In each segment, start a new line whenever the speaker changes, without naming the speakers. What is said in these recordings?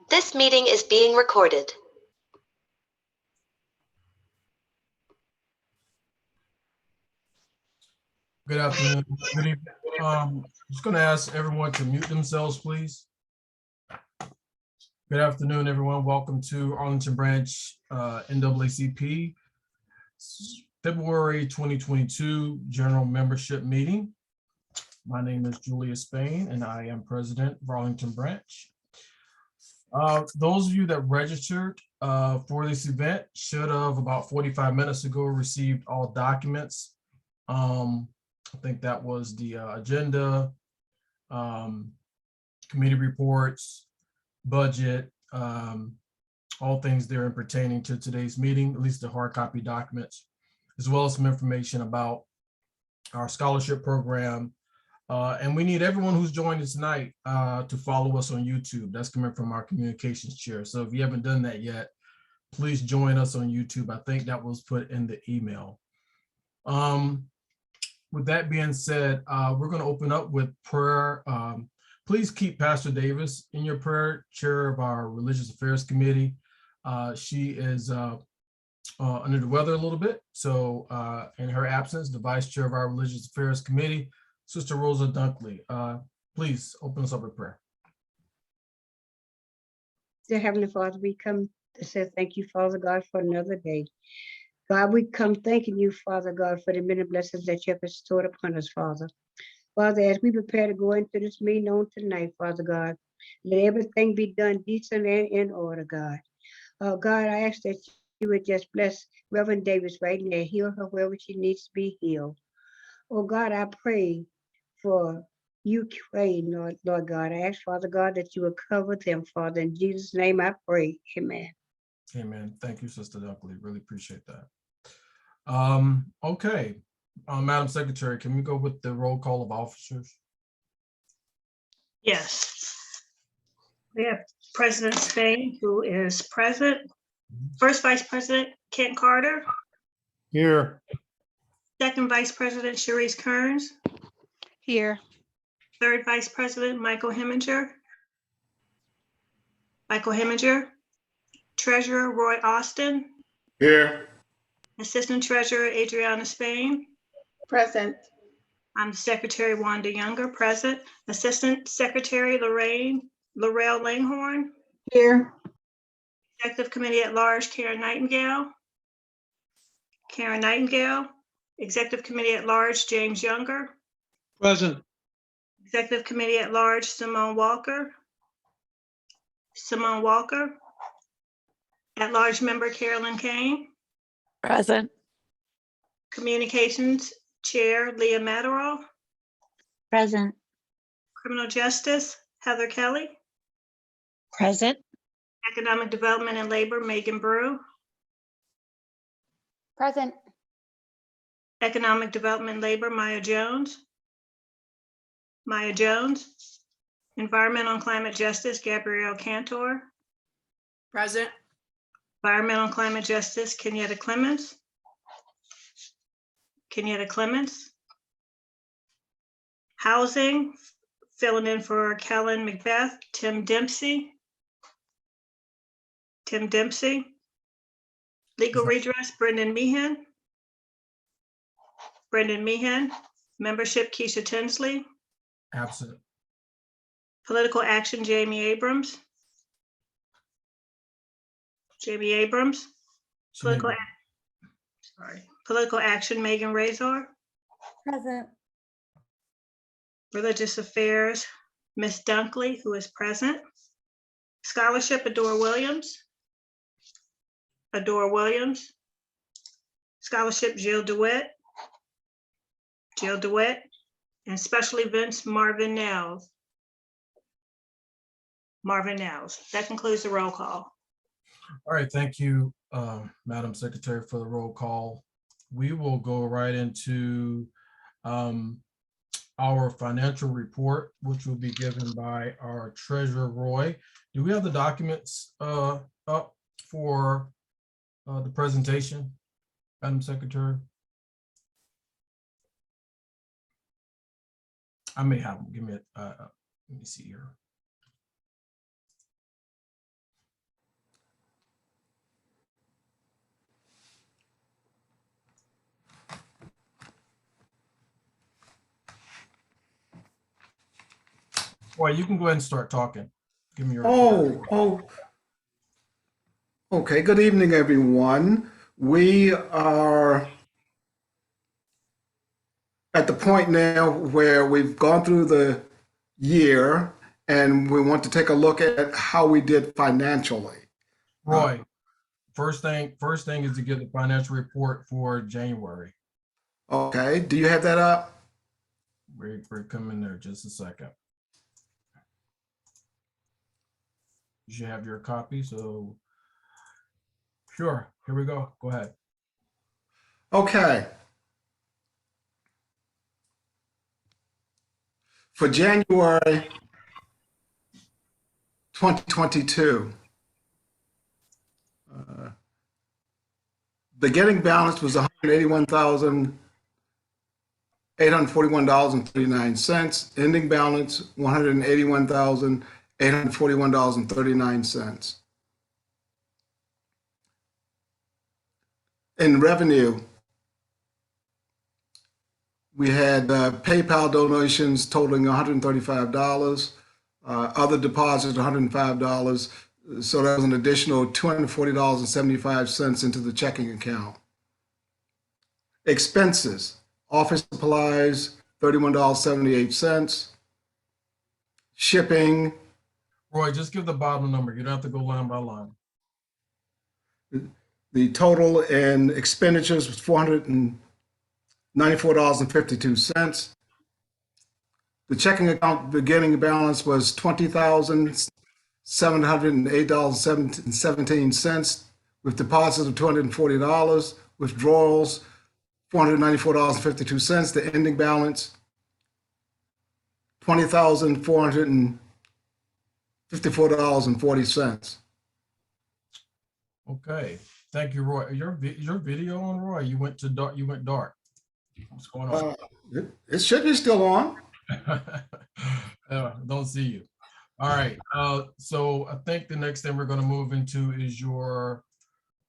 This meeting is being recorded.
Good afternoon. Good evening. Just going to ask everyone to mute themselves, please. Good afternoon, everyone. Welcome to Arlington Branch NAACP February 2022 General Membership Meeting. My name is Julius and I am President of Arlington Branch. Those of you that registered for this event should have about 45 minutes ago received all documents. I think that was the agenda, committee reports, budget, all things there and pertaining to today's meeting, at least the hard copy documents, as well as some information about our scholarship program. And we need everyone who's joined us tonight to follow us on YouTube. That's coming from our communications chair. So if you haven't done that yet, please join us on YouTube. I think that was put in the email. With that being said, we're going to open up with prayer. Please keep Pastor Davis in your prayer, chair of our Religious Affairs Committee. She is under the weather a little bit. So in her absence, the vice chair of our Religious Affairs Committee, Sister Rosa Dunkley, please open us up with prayer.
Dear Heavenly Father, we come to say thank you, Father God, for another day. God, we come thanking you, Father God, for the many blessings that you have bestowed upon us, Father. Father, as we prepare to go into this meeting on tonight, Father God, let everything be done decent and in order, God. God, I ask that you would just bless Reverend Davis right now, heal her wherever she needs to be healed. Oh God, I pray for Ukraine, Lord God. I ask, Father God, that you would cover them, Father. In Jesus' name I pray, amen.
Amen. Thank you, Sister Dunkley. Really appreciate that. Okay, Madam Secretary, can we go with the roll call of officers?
Yes. We have President Spain, who is present. First Vice President Kent Carter.
Here.
Second Vice President Sharice Kearns.
Here.
Third Vice President Michael Heminger. Treasurer Roy Austin.
Here.
Assistant Treasurer Adriana Spain.
Present.
I'm Secretary Wanda Younger, present. Assistant Secretary Laurel Langhorn.
Here.
Executive Committee at Large Karen Nightingale. Executive Committee at Large James Younger.
Present.
Executive Committee at Large Simone Walker. At Large Member Carolyn Kane.
Present.
Communications Chair Leah Matterall.
Present.
Criminal Justice Heather Kelly.
Present.
Economic Development and Labor Megan Brew.
Present.
Economic Development and Labor Maya Jones. Environmental and Climate Justice Gabrielle Cantor.
Present.
Environmental and Climate Justice Kenyatta Clements. Housing, filling in for Kellen Macbeth, Tim Dempsey. Legal Redress, Brendan Meehan. Membership, Keisha Tinsley.
Absent.
Political Action, Jamie Abrams. Political Action, Megan Reasor.
Present.
Religious Affairs, Miss Dunkley, who is present. Scholarship, Adore Williams. Scholarship, Jill DeWitt. And Special Events, Marvin Nels. That concludes the roll call.
All right, thank you, Madam Secretary, for the roll call. We will go right into our financial report, which will be given by our Treasurer, Roy. Do we have the documents up for the presentation, Madam Secretary? I may have them. Give me let me see here. Roy, you can go ahead and start talking. Give me your report.
Okay. Good evening, everyone. We are at the point now where we've gone through the year and we want to take a look at how we did financially.
Roy, first thing is to get the financial report for January.
Okay, do you have that up?
We're coming there just a second. You should have your copy, so sure, here we go. Go ahead.
Okay. For January 2022, beginning balance was $181,841.39. Ending balance $181,841.39. In revenue, we had PayPal donations totaling $135, other deposits $105. So that was an additional $240.75 into the checking account. Expenses, office supplies, $31.78. Shipping.
Roy, just give the bottom number. You don't have to go line by line.
The total in expenditures was $494.52. The checking account beginning balance was $20,708.17, with deposits of $240, withdrawals $494.52. The ending balance $20,454.40.
Okay, thank you, Roy. Your video on, Roy? You went dark. You went dark. What's going on?
It should be still on.
Don't see you. All right. So I think the next thing we're going to move into is your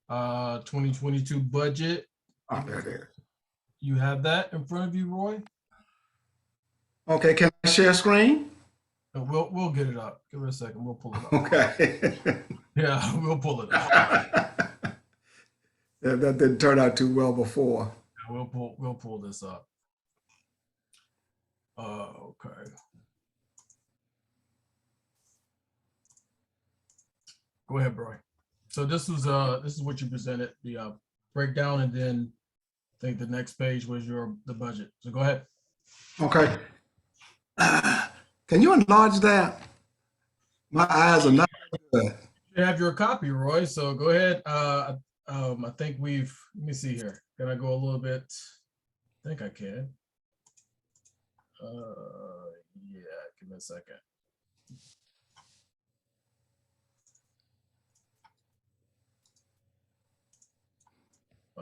2022 budget.
Oh, there it is.
You have that in front of you, Roy?
Okay, can I share screen?
We'll get it up. Give it a second. We'll pull it up.
Okay.
Yeah, we'll pull it up.
That didn't turn out too well before.
We'll pull this up. Okay. Go ahead, Roy. So this is what you presented, the breakdown, and then I think the next page was the budget. So go ahead.
Okay. Can you enlarge that? My eyes are not good.
You have your copy, Roy. So go ahead. I think let me see here. Can I go a little bit? I think I can. Yeah, give me a second.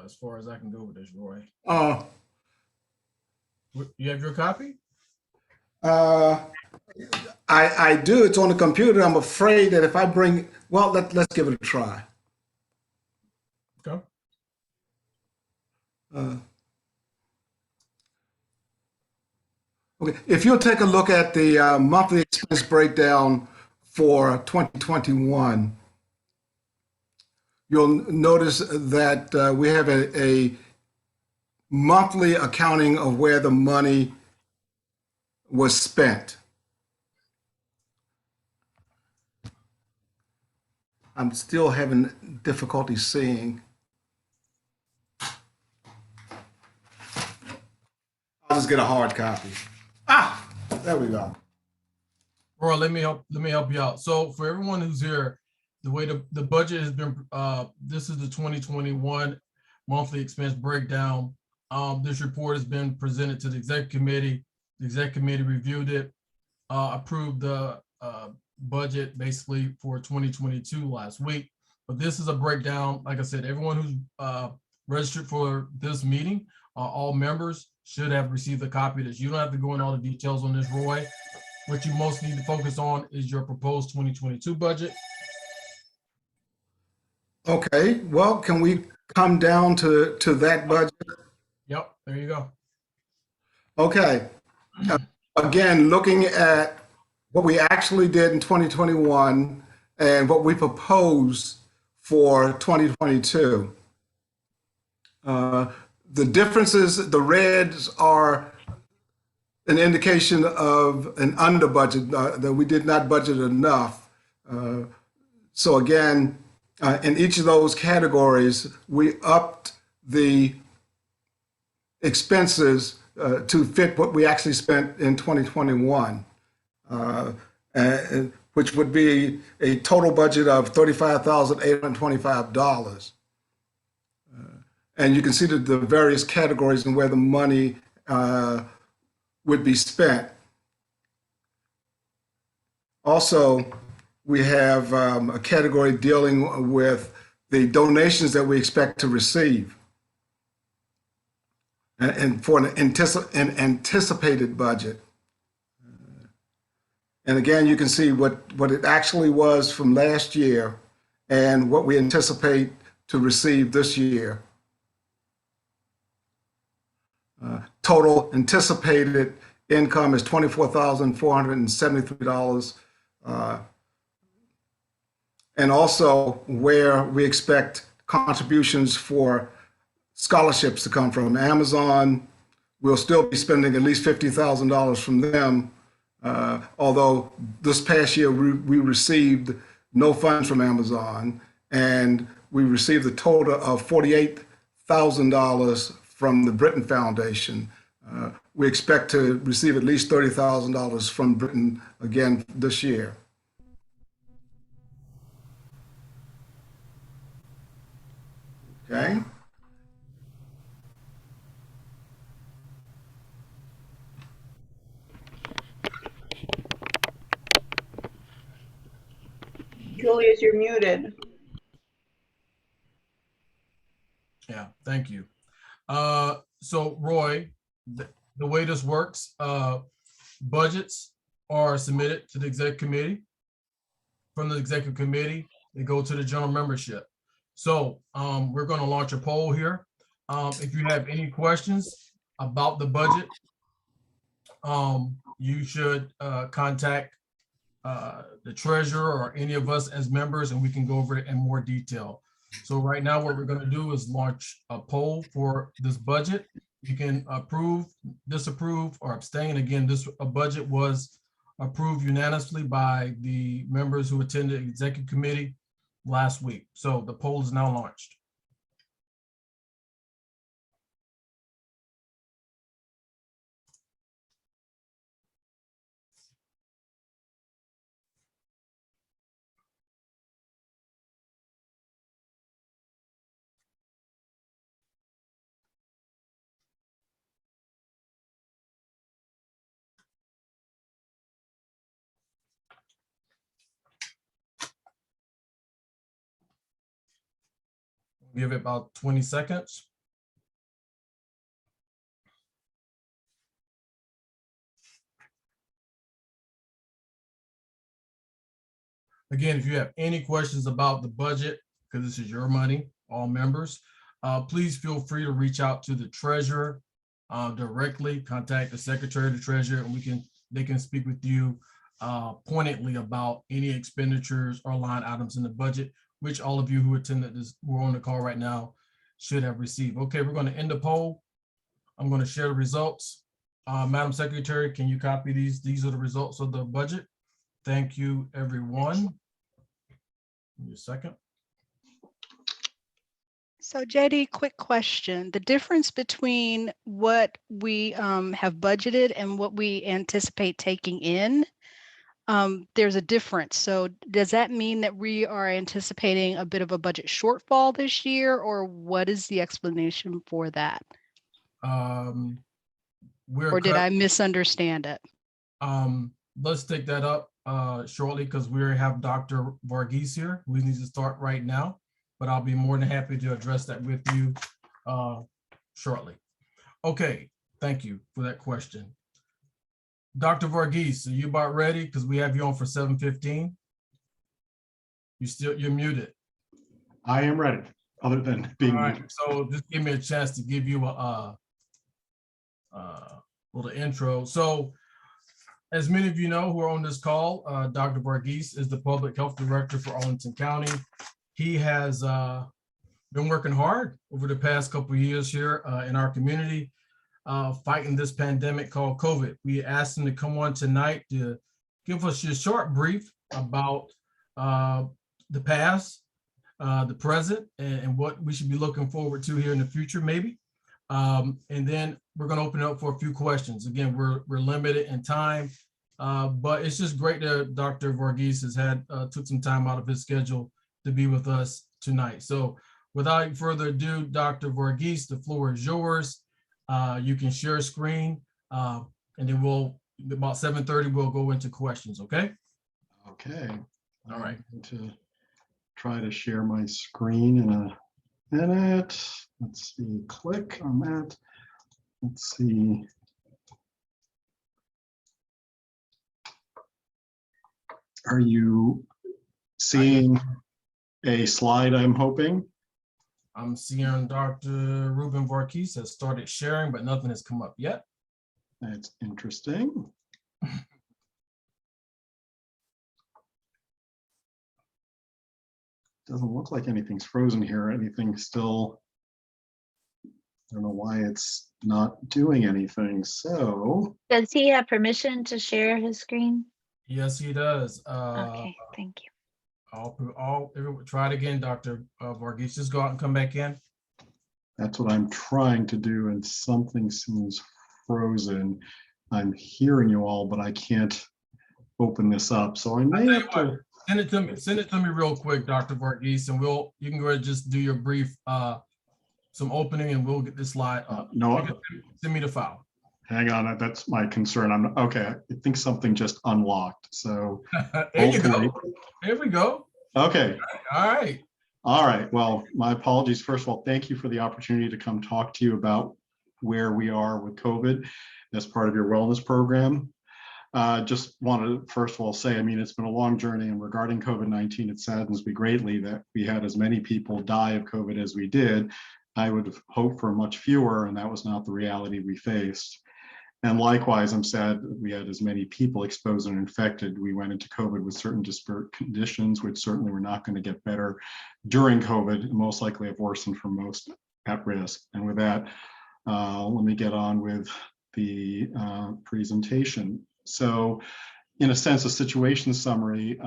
As far as I can go with this, Roy. You have your copy?
I do. It's on the computer. I'm afraid that if I let's give it a try.
Okay.
Okay. If you'll take a look at the monthly expense breakdown for 2021, you'll notice that we have a monthly accounting of where the money was spent. I'm still having difficulty seeing. I'll just get a hard copy. There we go.
Roy, let me help you out. So for everyone who's here, the way the budget has been, this is the 2021 monthly expense breakdown. This report has been presented to the executive committee. The executive committee reviewed it, approved the budget basically for 2022 last week. But this is a breakdown. Like I said, everyone who's registered for this meeting, all members should have received a copy of this. You don't have to go in all the details on this, Roy. What you most need to focus on is your proposed 2022 budget.
Okay, well, can we come down to that budget?
Yep, there you go.
Okay. Again, looking at what we actually did in 2021 and what we proposed for 2022. The differences, the reds are an indication of an under budget, that we did not budget enough. So again, in each of those categories, we upped the expenses to fit what we actually spent in 2021, which would be a total budget of $35,825. And you can see the various categories and where the money would be spent. Also, we have a category dealing with the donations that we expect to receive, and for an anticipated budget. And again, you can see what it actually was from last year and what we anticipate to receive this year. Total anticipated income is $24,473. And also where we expect contributions for scholarships to come from. Amazon, we'll still be spending at least $50,000 from them. Although this past year we received no funds from Amazon, and we received a total of $48,000 from the Britain Foundation. We expect to receive at least $30,000 from Britain again this year. Okay.
Julius, you're muted.
Yeah, thank you. So Roy, the way this works, budgets are submitted to the executive committee. From the executive committee, they go to the general membership. So we're going to launch a poll here. If you have any questions about the budget, you should contact the treasurer or any of us as members, and we can go over it in more detail. So right now, what we're going to do is launch a poll for this budget. You can approve, disapprove, or abstain. Again, this budget was approved unanimously by the members who attended the executive committee last week. So the poll is now launched. Give it about 20 seconds. Again, if you have any questions about the budget, because this is your money, all members, please feel free to reach out to the treasurer directly, contact the secretary of the treasurer, and they can speak with you pointedly about any expenditures or line items in the budget, which all of you who attended this, we're on the call right now, should have received. Okay, we're going to end the poll. I'm going to share the results. Madam Secretary, can you copy these? These are the results of the budget. Thank you, everyone. Give me a second.
So JD, quick question. The difference between what we have budgeted and what we anticipate taking in, there's a difference. So does that mean that we are anticipating a bit of a budget shortfall this year, or what is the explanation for that? Or did I misunderstand it?
Let's take that up shortly, because we have Dr. Varghese here. We need to start right now, but I'll be more than happy to address that with you shortly. Okay, thank you for that question. Dr. Varghese, are you about ready? Because we have you on for 7:15. You're muted.
I am ready, other than being muted.
So just give me a chance to give you a little intro. So As many of you know who are on this call, Dr. Varghese is the Public Health Director for Arlington County. He has been working hard over the past couple of years here in our community, fighting this pandemic called COVID. We asked him to come on tonight to give us a short brief about the past, the present, and what we should be looking forward to here in the future, maybe. And then we're going to open it up for a few questions. Again, we're limited in time, but it's just great that Dr. Varghese has took some time out of his schedule to be with us tonight. So without further ado, Dr. Varghese, the floor is yours. You can share a screen, and then about 7:30, we'll go into questions, okay?
Okay.
All right.
I'm going to try to share my screen in a minute. Let's see, click on that. Let's see. Are you seeing a slide, I'm hoping?
I'm seeing Dr. Reuben Varghese has started sharing, but nothing has come up yet.
That's interesting. Doesn't look like anything's frozen here. Anything still, I don't know why it's not doing anything. So
Does he have permission to share his screen?
Yes, he does.
Okay, thank you.
Everyone, try it again, Dr. Varghese. Just go out and come back in.
that's what I'm trying to do, and something seems frozen. I'm hearing you all, but I can't open this up. So I may have to.
Send it to me. Send it to me real quick, Dr. Varghese, and you can go ahead and just do your brief, some opening, and we'll get this slide up.
No,
Send me the file.
hang on. That's my concern. I'm okay. I think something just unlocked. So
There you go.
hopefully.
There we go.
Okay.
All right.
All right. Well, my apologies. First of all, thank you for the opportunity to come talk to you about where we are with COVID as part of your wellness program. Just wanted to first of all say, I mean, it's been a long journey, and regarding COVID-19, it saddens me greatly that we had as many people die of COVID as we did. I would have hoped for much fewer, and that was not the reality we faced. And likewise, I'm sad that we had as many people exposed and infected. We went into COVID with certain disparate conditions, which certainly were not going to get better during COVID, and most likely have worsened for most at risk. And with that, let me get on with the presentation. So in a sense, a situation summary,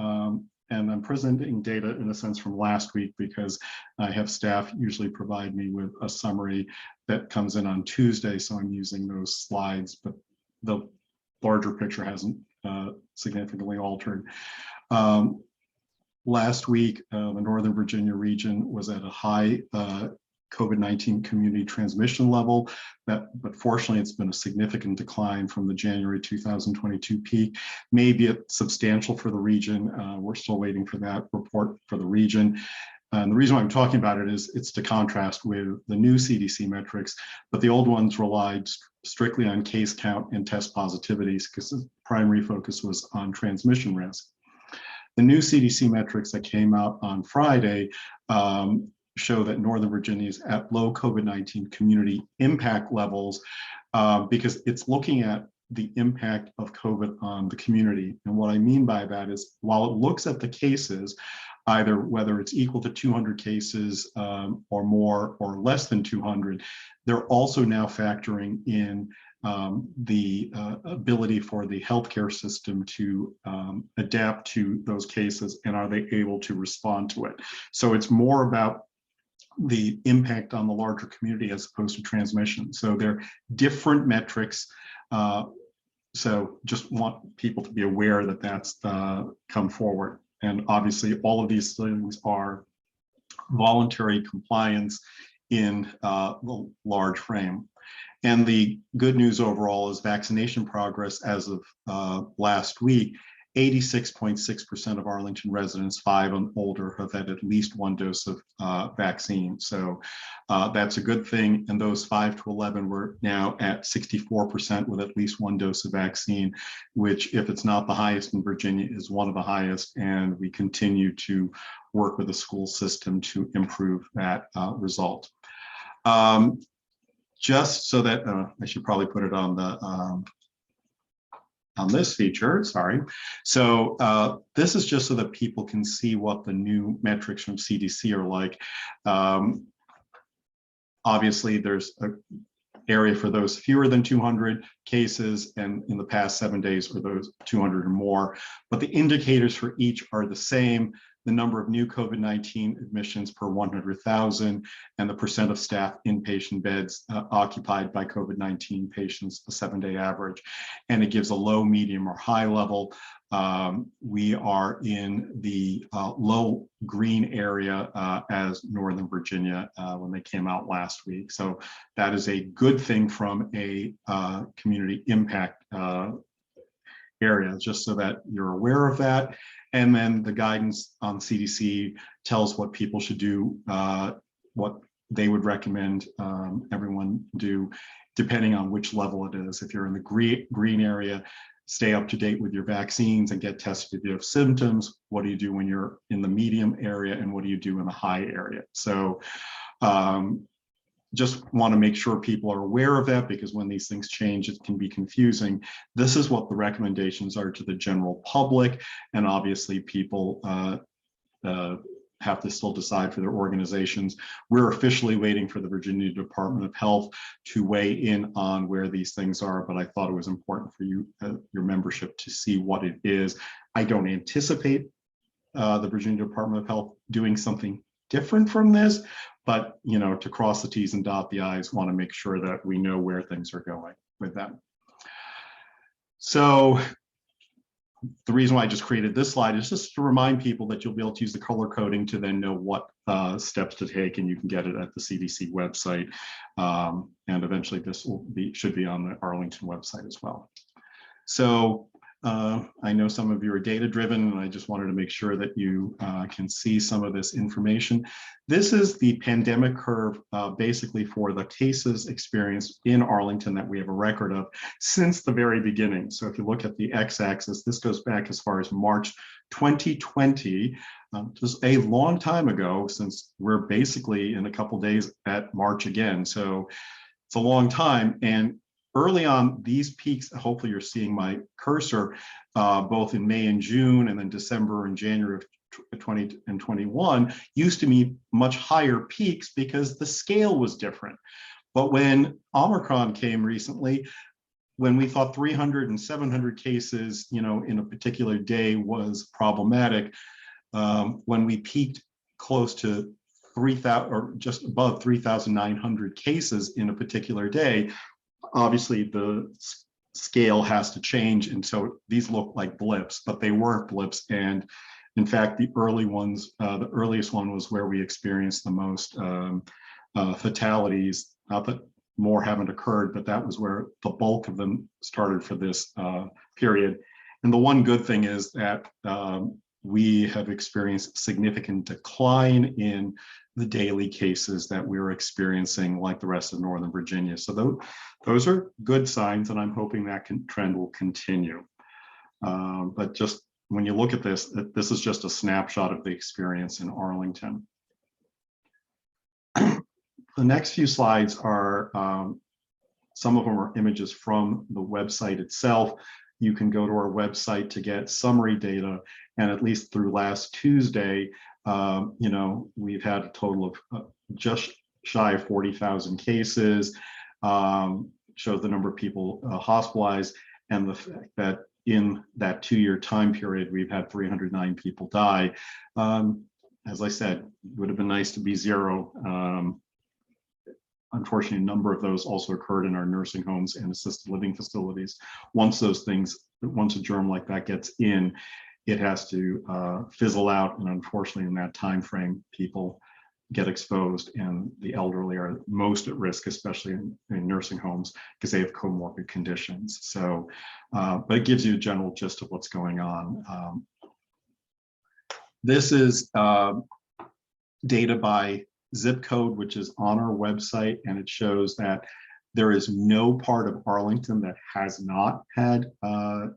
and I'm presenting data in a sense from last week because I have staff usually provide me with a summary that comes in on Tuesday. So I'm using those slides, but the larger picture hasn't significantly altered. Last week, the Northern Virginia region was at a high COVID-19 community transmission level, but fortunately it's been a significant decline from the January 2022 peak, maybe substantial for the region. We're still waiting for that report for the region. And the reason why I'm talking about it is it's to contrast with the new CDC metrics, but the old ones relied strictly on case count and test positivities because the primary focus was on transmission risk. The new CDC metrics that came out on Friday show that Northern Virginia is at low COVID-19 community impact levels because it's looking at the impact of COVID on the community. And what I mean by that is while it looks at the cases, either whether it's equal to 200 cases or more or less than 200, they're also now factoring in the ability for the healthcare system to adapt to those cases, and are they able to respond to it? So it's more about the impact on the larger community as opposed to transmission. So they're different metrics. So just want people to be aware that that's come forward. And obviously all of these things are voluntary compliance in the large frame. And the good news overall is vaccination progress as of last week. 86.6% of Arlington residents 5 and older have had at least one dose of vaccine. So that's a good thing. And those 5 to 11 were now at 64% with at least one dose of vaccine, which if it's not the highest in Virginia is one of the highest. And we continue to work with the school system to improve that result. Just so that I should probably put it on the this feature, sorry. So this is just so that people can see what the new metrics from CDC are like. Obviously, there's an area for those fewer than 200 cases, and in the past 7 days for those 200 or more. But the indicators for each are the same. The number of new COVID-19 admissions per 100,000 and the percent of staff inpatient beds occupied by COVID-19 patients, the 7-day average. And it gives a low, medium, or high level. We are in the low green area as Northern Virginia when they came out last week. So that is a good thing from a community impact area, just so that you're aware of that. And then the guidance on CDC tells what people should do, what they would recommend everyone do, depending on which level it is. If you're in the green area, stay up to date with your vaccines and get tested if you have symptoms. What do you do when you're in the medium area, and what do you do in the high area? So just want to make sure people are aware of that, because when these things change, it can be confusing. This is what the recommendations are to the general public, and obviously people have to still decide for their organizations. We're officially waiting for the Virginia Department of Health to weigh in on where these things are, but I thought it was important for you, your membership, to see what it is. I don't anticipate the Virginia Department of Health doing something different from this, but to cross the T's and dot the I's, want to make sure that we know where things are going with them. So the reason why I just created this slide is just to remind people that you'll be able to use the color coding to then know what steps to take, and you can get it at the CDC website. And eventually this should be on the Arlington website as well. So I know some of you are data driven, and I just wanted to make sure that you can see some of this information. This is the pandemic curve basically for the cases experienced in Arlington that we have a record of since the very beginning. So if you look at the x-axis, this goes back as far as March 2020, just a long time ago, since we're basically in a couple days at March again. So it's a long time. And early on, these peaks, hopefully you're seeing my cursor, both in May and June, and then December and January of 20 and 21, used to be much higher peaks because the scale was different. But when Omicron came recently, when we thought 300 and 700 cases, in a particular day was problematic, when we peaked close to 3,000 or just above 3,900 cases in a particular day, obviously the scale has to change, and so these look like blips, but they weren't blips. And in fact, the early ones, the earliest one was where we experienced the most fatalities. Not that more haven't occurred, but that was where the bulk of them started for this period. And the one good thing is that we have experienced significant decline in the daily cases that we're experiencing, like the rest of Northern Virginia. So those are good signs, and I'm hoping that trend will continue. But just when you look at this, this is just a snapshot of the experience in Arlington. The next few slides are, some of them are images from the website itself. You can go to our website to get summary data, and at least through last Tuesday, we've had a total of just shy of 40,000 cases. Shows the number of people hospitalized, and the fact that in that 2-year time period, we've had 309 people die. As I said, it would have been nice to be 0. Unfortunately, a number of those also occurred in our nursing homes and assisted living facilities. Once a germ like that gets in, it has to fizzle out, and unfortunately in that time frame, people get exposed, and the elderly are most at risk, especially in nursing homes, because they have comorbid conditions. So, but it gives you a general gist of what's going on. This is data by zip code, which is on our website, and it shows that there is no part of Arlington that has not had an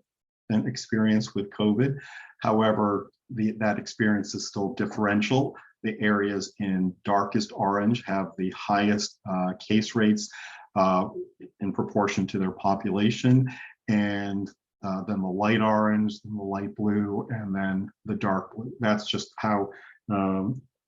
experience with COVID. However, that experience is still differential. The areas in darkest orange have the highest case rates in proportion to their population, and then the light orange, then the light blue, and then the dark blue. That's just how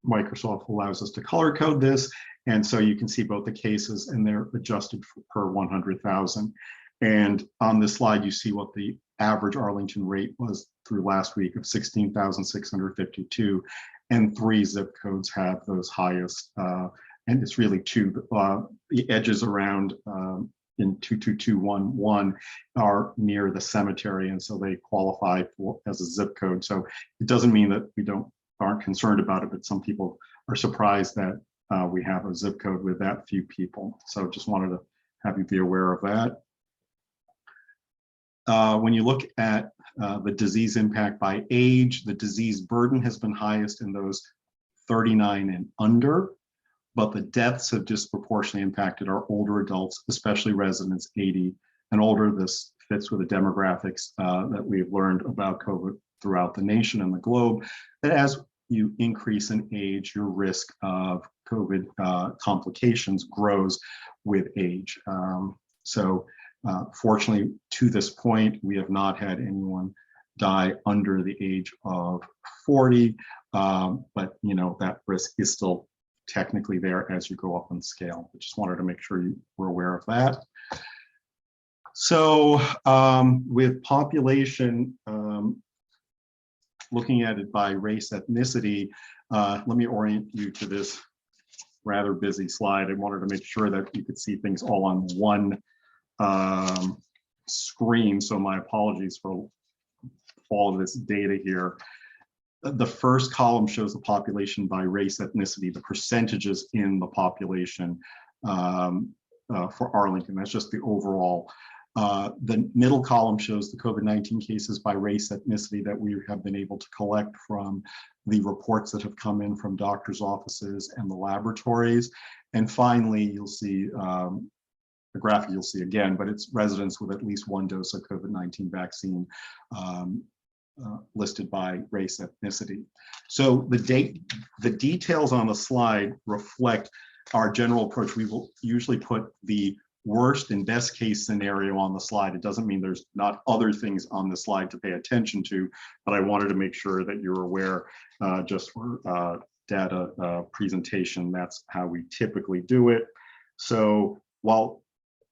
Microsoft allows us to color code this. And so you can see both the cases and they're adjusted per 100,000. And on this slide, you see what the average Arlington rate was through last week of 16,652. And 3 zip codes have those highest. And it's really 2, the edges around in 22211 are near the cemetery. And so they qualify for as a zip code. So it doesn't mean that we aren't concerned about it, but some people are surprised that we have a zip code with that few people. So just wanted to have you be aware of that. When you look at the disease impact by age, the disease burden has been highest in those 39 and under, but the deaths have disproportionately impacted our older adults, especially residents 80 and older. This fits with the demographics that we've learned about COVID throughout the nation and the globe. That as you increase in age, your risk of COVID complications grows with age. Fortunately, to this point, we have not had anyone die under the age of 40, but that risk is still technically there as you go up in scale. I just wanted to make sure you were aware of that. So with population, looking at it by race, ethnicity, let me orient you to this rather busy slide. I wanted to make sure that you could see things all on one screen. So my apologies for all of this data here. The first column shows the population by race, ethnicity, the percentages in the population for Arlington. That's just the overall. The middle column shows the COVID-19 cases by race, ethnicity that we have been able to collect from the reports that have come in from doctors' offices and the laboratories. And finally, you'll see the graphic you'll see again, but it's residents with at least 1 dose of COVID-19 vaccine listed by race, ethnicity. So the details on the slide reflect our general approach. We will usually put the worst and best case scenario on the slide. It doesn't mean there's not other things on the slide to pay attention to, but I wanted to make sure that you're aware just for data presentation, that's how we typically do it. So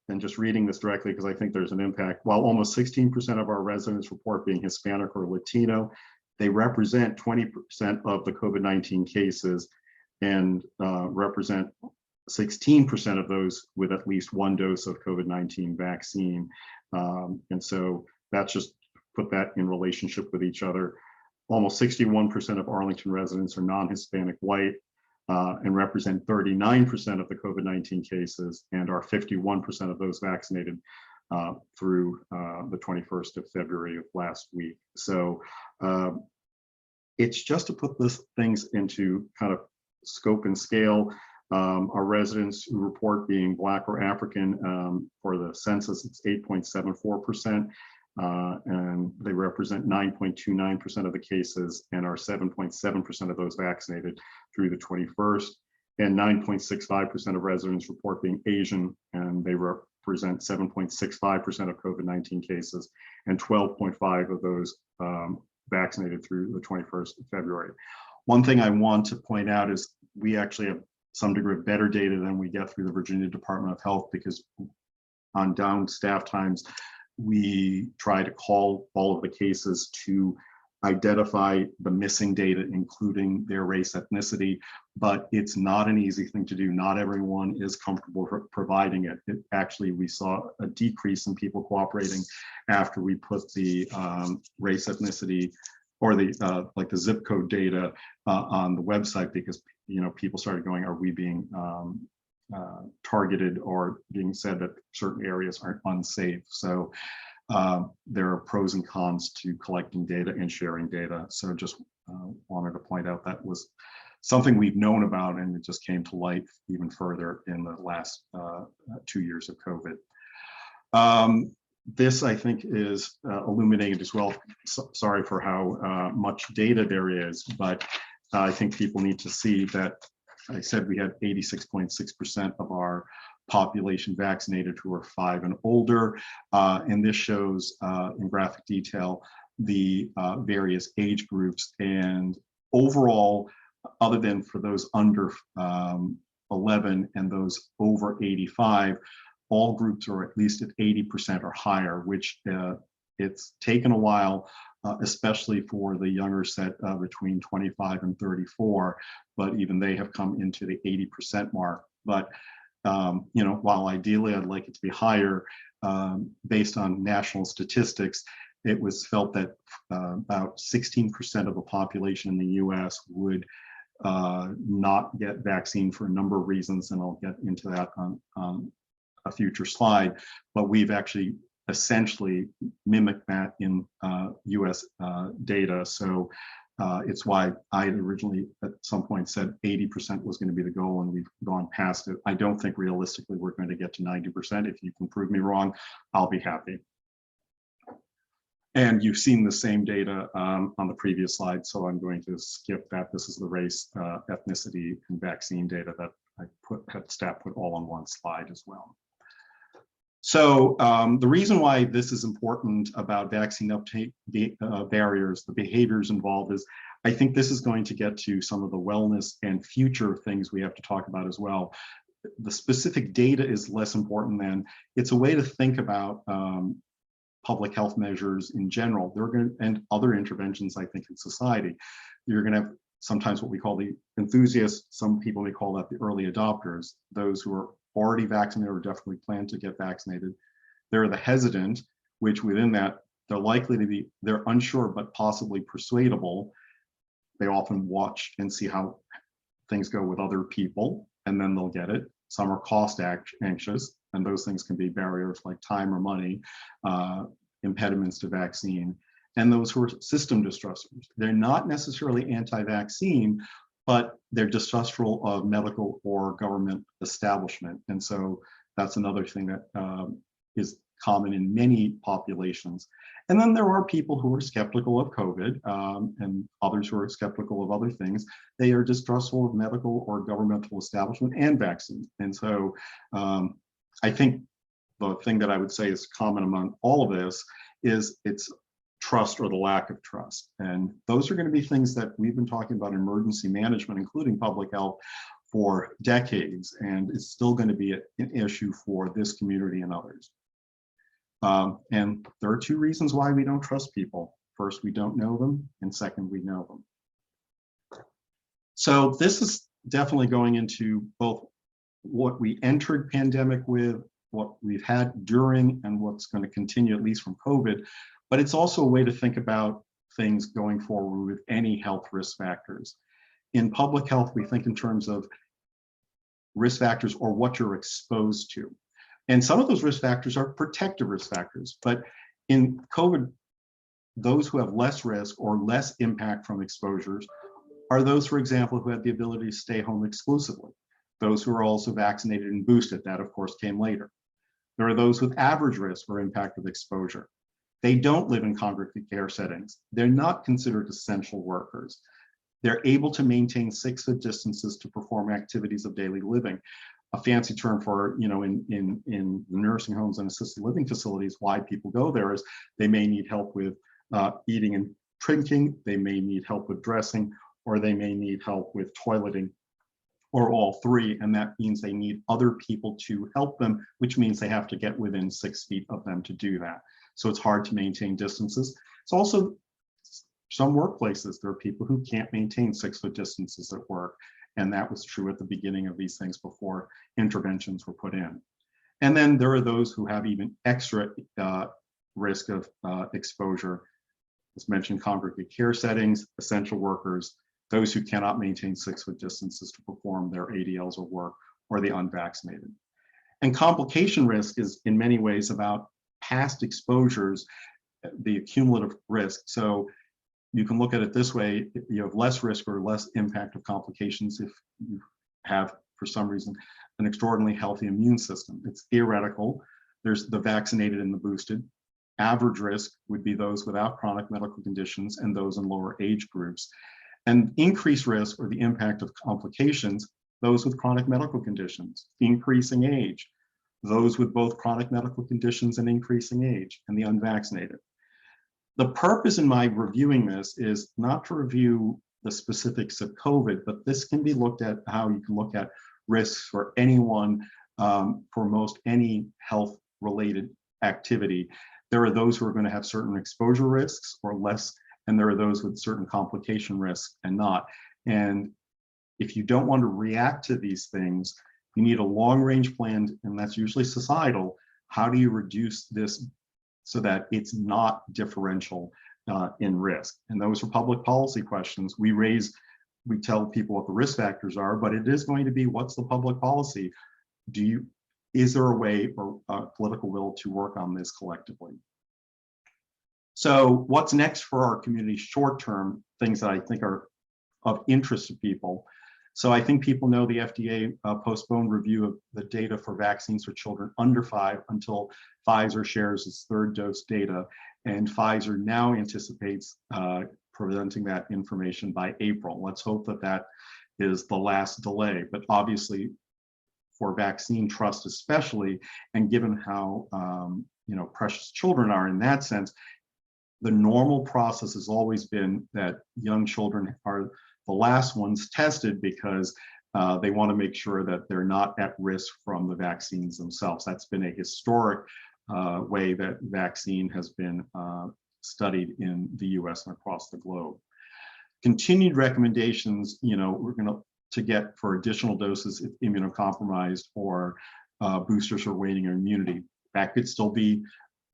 and just reading this directly because I think there's an impact, while almost 16% of our residents report being Hispanic or Latino, they represent 20% of the COVID-19 cases and represent 16% of those with at least 1 dose of COVID-19 vaccine. And so that's just put that in relationship with each other. Almost 61% of Arlington residents are non-Hispanic white and represent 39% of the COVID-19 cases and are 51% of those vaccinated through the 21st of February of last week. So it's just to put this things into kind of scope and scale. Our residents who report being Black or African for the census, it's 8.74%, and they represent 9.29% of the cases and are 7.7% of those vaccinated through the 21st, and 9.65% of residents report being Asian, and they represent 7.65% of COVID-19 cases and 12.5% of those vaccinated through the 21st of February. One thing I want to point out is we actually have some degree of better data than we get through the Virginia Department of Health, because on down staff times, we try to call all of the cases to identify the missing data, including their race, ethnicity, but it's not an easy thing to do. Not everyone is comfortable providing it. Actually, we saw a decrease in people cooperating after we put the race, ethnicity, or the like the zip code data on the website, because people started going, are we being targeted or being said that certain areas aren't unsafe? So there are pros and cons to collecting data and sharing data. So just wanted to point out that was something we've known about, and it just came to light even further in the last 2 years of COVID. This, I think, is illuminated as well. Sorry for how much data there is, but I think people need to see that I said we had 86.6% of our population vaccinated who are 5 and older. And this shows in graphic detail the various age groups. And overall, other than for those under 11 and those over 85, all groups are at least at 80% or higher, which it's taken a while, especially for the younger set between 25 and 34, but even they have come into the 80% mark. But you know, while ideally I'd like it to be higher, based on national statistics, it was felt that about 16% of the population in the US would not get vaccine for a number of reasons, and I'll get into that on a future slide. But we've actually essentially mimicked that in US data. So it's why I originally at some point said 80% was going to be the goal, and we've gone past it. I don't think realistically we're going to get to 90%. If you can prove me wrong, I'll be happy. And you've seen the same data on the previous slide, so I'm going to skip that. This is the race, ethnicity, and vaccine data that I had staff put all on one slide as well. So the reason why this is important about vaccine uptake barriers, the behaviors involved, is I think this is going to get to some of the wellness and future things we have to talk about as well. The specific data is less important than, it's a way to think about public health measures in general. They're going to, and other interventions, I think, in society. You're going to have sometimes what we call the enthusiasts. Some people may call that the early adopters, those who are already vaccinated or definitely plan to get vaccinated. They're the hesitant, which within that, they're likely to be, they're unsure but possibly persuadable. They often watch and see how things go with other people, and then they'll get it. Some are cost anxious, and those things can be barriers like time or money, impediments to vaccine. And those who are system distrusters. They're not necessarily anti-vaccine, but they're distrustful of medical or government establishment. And so that's another thing that is common in many populations. And then there are people who are skeptical of COVID and others who are skeptical of other things. They are distrustful of medical or governmental establishment and vaccine. And so I think the thing that I would say is common among all of this is it's trust or the lack of trust. And those are going to be things that we've been talking about in emergency management, including public health, for decades. And it's still going to be an issue for this community and others. And there are two reasons why we don't trust people. First, we don't know them, and second, we know them. So this is definitely going into both what we entered pandemic with, what we've had during, and what's going to continue, at least from COVID. But it's also a way to think about things going forward with any health risk factors. In public health, we think in terms of risk factors or what you're exposed to. And some of those risk factors are protective risk factors. But in COVID, those who have less risk or less impact from exposures are those, for example, who had the ability to stay home exclusively. Those who are also vaccinated and boosted, that of course came later. There are those with average risk or impact of exposure. They don't live in congregate care settings. They're not considered essential workers. They're able to maintain 6-foot distances to perform activities of daily living. A fancy term for, you know, in nursing homes and assisted living facilities, why people go there is they may need help with eating and drinking, they may need help with dressing, or they may need help with toileting, or all three. And that means they need other people to help them, which means they have to get within 6 feet of them to do that. So it's hard to maintain distances. It's also some workplaces, there are people who can't maintain 6-foot distances at work. And that was true at the beginning of these things before interventions were put in. And then there are those who have even extra risk of exposure. As mentioned, congregate care settings, essential workers, those who cannot maintain 6-foot distances to perform their ADLs or work, or the unvaccinated. And complication risk is in many ways about past exposures, the cumulative risk. So you can look at it this way: you have less risk or less impact of complications if you have, for some reason, an extraordinarily healthy immune system. It's theoretical. There's the vaccinated and the boosted. Average risk would be those without chronic medical conditions and those in lower age groups. And increased risk or the impact of complications those with chronic medical conditions, increasing age, those with both chronic medical conditions and increasing age, and the unvaccinated. The purpose in my reviewing this is not to review the specifics of COVID, but this can be looked at how you can look at risks for anyone, for most any health related activity. There are those who are going to have certain exposure risks or less, and there are those with certain complication risks and not. And if you don't want to react to these things, you need a long range plan, and that's usually societal. How do you reduce this so that it's not differential in risk? And those are public policy questions. We tell people what the risk factors are, but it is going to be, what's the public policy? Is there a way or political will to work on this collectively? So what's next for our community short-term things that I think are of interest to people? So I think people know the FDA postponed review of the data for vaccines for children under 5 until Pfizer shares its 3rd dose data. And Pfizer now anticipates presenting that information by April. Let's hope that that is the last delay. But obviously, for vaccine trust especially, and given how precious children are in that sense, the normal process has always been that young children are the last ones tested because they want to make sure that they're not at risk from the vaccines themselves. That's been a historic way that vaccine has been studied in the US and across the globe. Continued recommendations, we're going to get for additional doses if immunocompromised or boosters are waning immunity. That could still be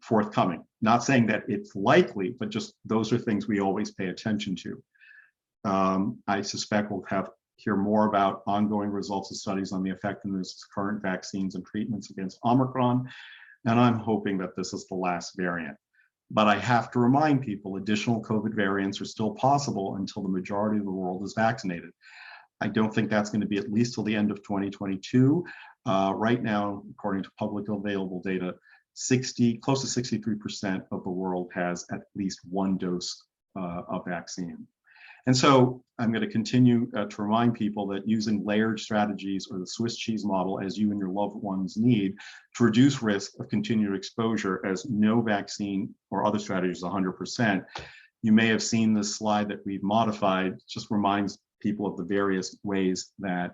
forthcoming. Not saying that it's likely, but just those are things we always pay attention to. I suspect we'll hear more about ongoing results of studies on the effectiveness of current vaccines and treatments against Omicron, and I'm hoping that this is the last variant. But I have to remind people, additional COVID variants are still possible until the majority of the world is vaccinated. I don't think that's going to be at least till the end of 2022. Right now, according to public available data, close to 63% of the world has at least 1 dose of vaccine. And so I'm going to continue to remind people that using layered strategies or the Swiss cheese model, as you and your loved ones need, to reduce risk of continued exposure, as no vaccine or other strategies 100%. You may have seen this slide that we've modified, just reminds people of the various ways that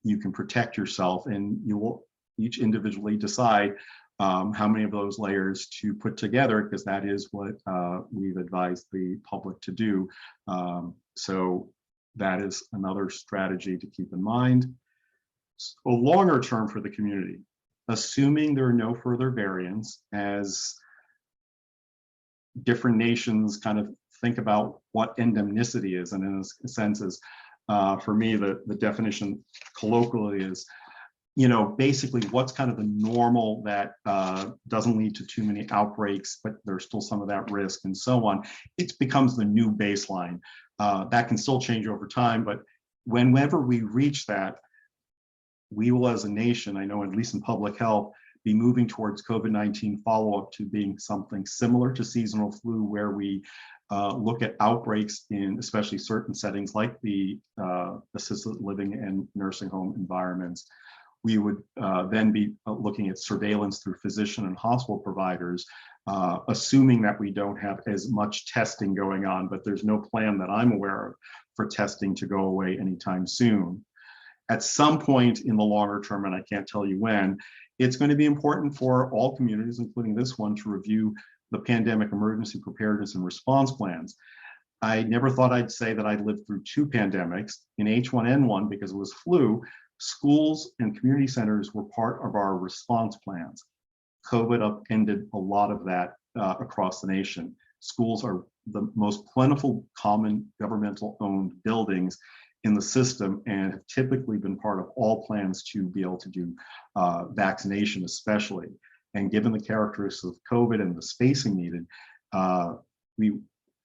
you can protect yourself, and you will each individually decide how many of those layers to put together, because that is what we've advised the public to do. So that is another strategy to keep in mind. A longer term for the community, assuming there are no further variants, as different nations kind of think about what endemicity is, and in a sense is, for me, the definition colloquially is, basically what's kind of the normal that doesn't lead to too many outbreaks, but there's still some of that risk and so on. It becomes the new baseline. That can still change over time, but whenever we reach that, we will as a nation, I know at least in public health, be moving towards COVID-19 follow-up to being something similar to seasonal flu, where we look at outbreaks in especially certain settings like the assisted living and nursing home environments. We would then be looking at surveillance through physician and hospital providers, assuming that we don't have as much testing going on, but there's no plan that I'm aware of for testing to go away anytime soon. At some point in the longer term, and I can't tell you when, it's going to be important for all communities, including this one, to review the pandemic emergency preparedness and response plans. I never thought I'd say that I'd lived through 2 pandemics. In H1N1, because it was flu, schools and community centers were part of our response plans. COVID upended a lot of that across the nation. Schools are the most plentiful common governmental owned buildings in the system, and have typically been part of all plans to be able to do vaccination especially. And given the characteristics of COVID and the spacing needed, we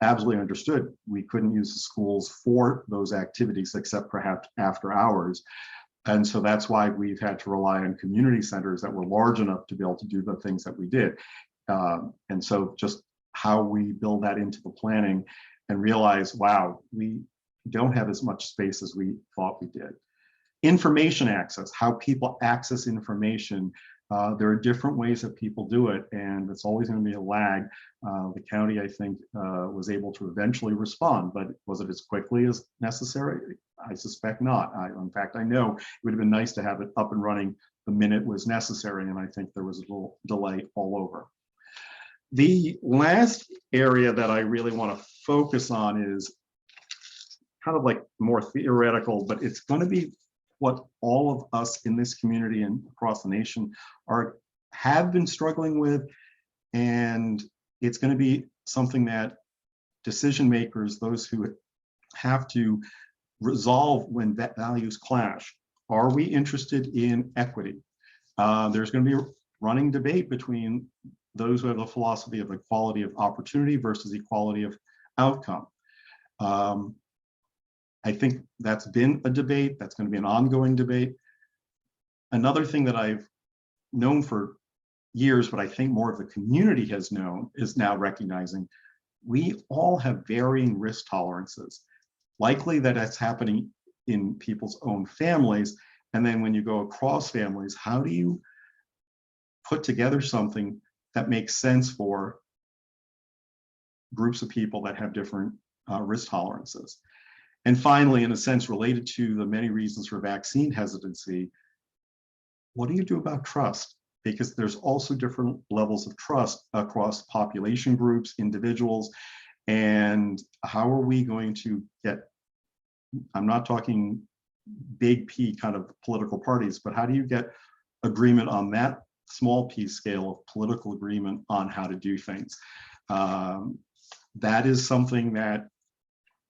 absolutely understood we couldn't use the schools for those activities except perhaps after hours. And so that's why we've had to rely on community centers that were large enough to be able to do the things that we did. And so just how we build that into the planning and realize, wow, we don't have as much space as we thought we did. Information access, how people access information. There are different ways that people do it, and it's always going to be a lag. The county, I think, was able to eventually respond, but was it as quickly as necessary? I suspect not. In fact, I know it would have been nice to have it up and running the minute it was necessary, and I think there was a little delay all over. The last area that I really want to focus on is kind of like more theoretical, but it's going to be what all of us in this community and across the nation have been struggling with, and it's going to be something that decision makers, those who have to resolve when values clash. Are we interested in equity? There's going to be a running debate between those who have the philosophy of equality of opportunity versus equality of outcome. I think that's been a debate. That's going to be an ongoing debate. Another thing that I've known for years, but I think more of the community has known, is now recognizing we all have varying risk tolerances. Likely that that's happening in people's own families. And then when you go across families, how do you put together something that makes sense for groups of people that have different risk tolerances? And finally, in a sense related to the many reasons for vaccine hesitancy, what do you do about trust? Because there's also different levels of trust across population groups, individuals, and how are we going to get, I'm not talking big P kind of political parties, but how do you get agreement on that small P scale of political agreement on how to do things? That is something that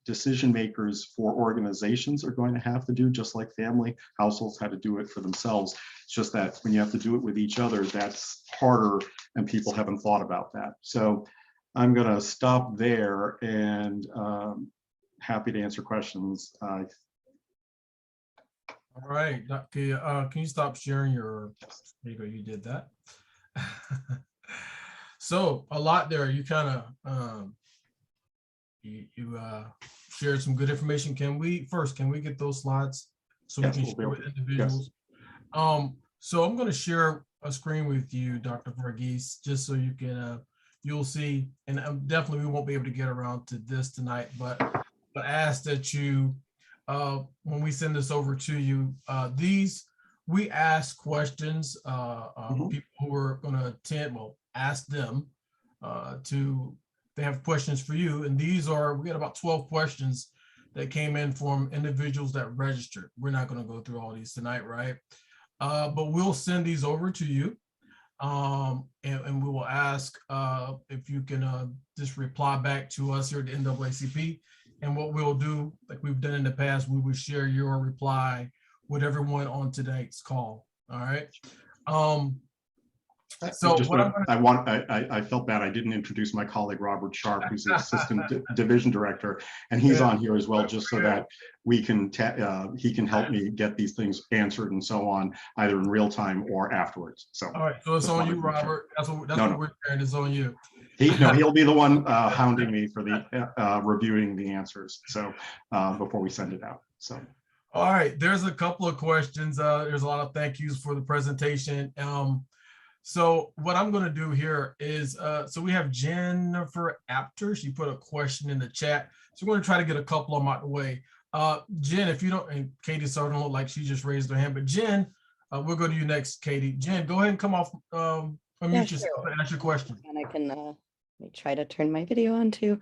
decision makers for organizations are going to have to do, just like family households had to do it for themselves. It's just that when you have to do it with each other, that's harder, and people haven't thought about that. So I'm going to stop there, and happy to answer questions.
All right, can you stop sharing your, there you go, you did that. So a lot there, you kind of, you shared some good information. Can we get those slides so
Yes,
we can share
we'll
with individuals? Yes. So I'm going to share a screen with you, Dr. Varghese, just so you can, you'll see, and definitely we won't be able to get around to this tonight, but ask that you, when we send this over to you, we ask questions, people who are going to attend, well, ask them they have questions for you. And we got about 12 questions that came in from individuals that registered. We're not going to go through all these tonight, right? But we'll send these over to you. And we will ask if you can just reply back to us here at the NAACP. And what we'll do, like we've done in the past, we will share your reply with everyone on tonight's call. All right. So
I felt bad I didn't introduce my colleague Robert Sharp, who's the assistant division director, and he's on here as well, just so that we can he can help me get these things answered and so on, either in real time or afterwards. So
all right, so it's on you, Robert. That's what we're sharing, is on you.
He'll be the one hounding me for the reviewing the answers, so before we send it out. So
all right, there's a couple of questions. There's a lot of thank yous for the presentation. So what I'm going to do here is, so we have Jennifer Apter. She put a question in the chat. So we're going to try to get a couple of them out of the way. Jen, if you don't, and Katie sort of looked like she just raised her hand, but Jen, we'll go to you next, Katie. Jen, go ahead and come off, unmute yourself and ask your question.
And I can let me try to turn my video on too.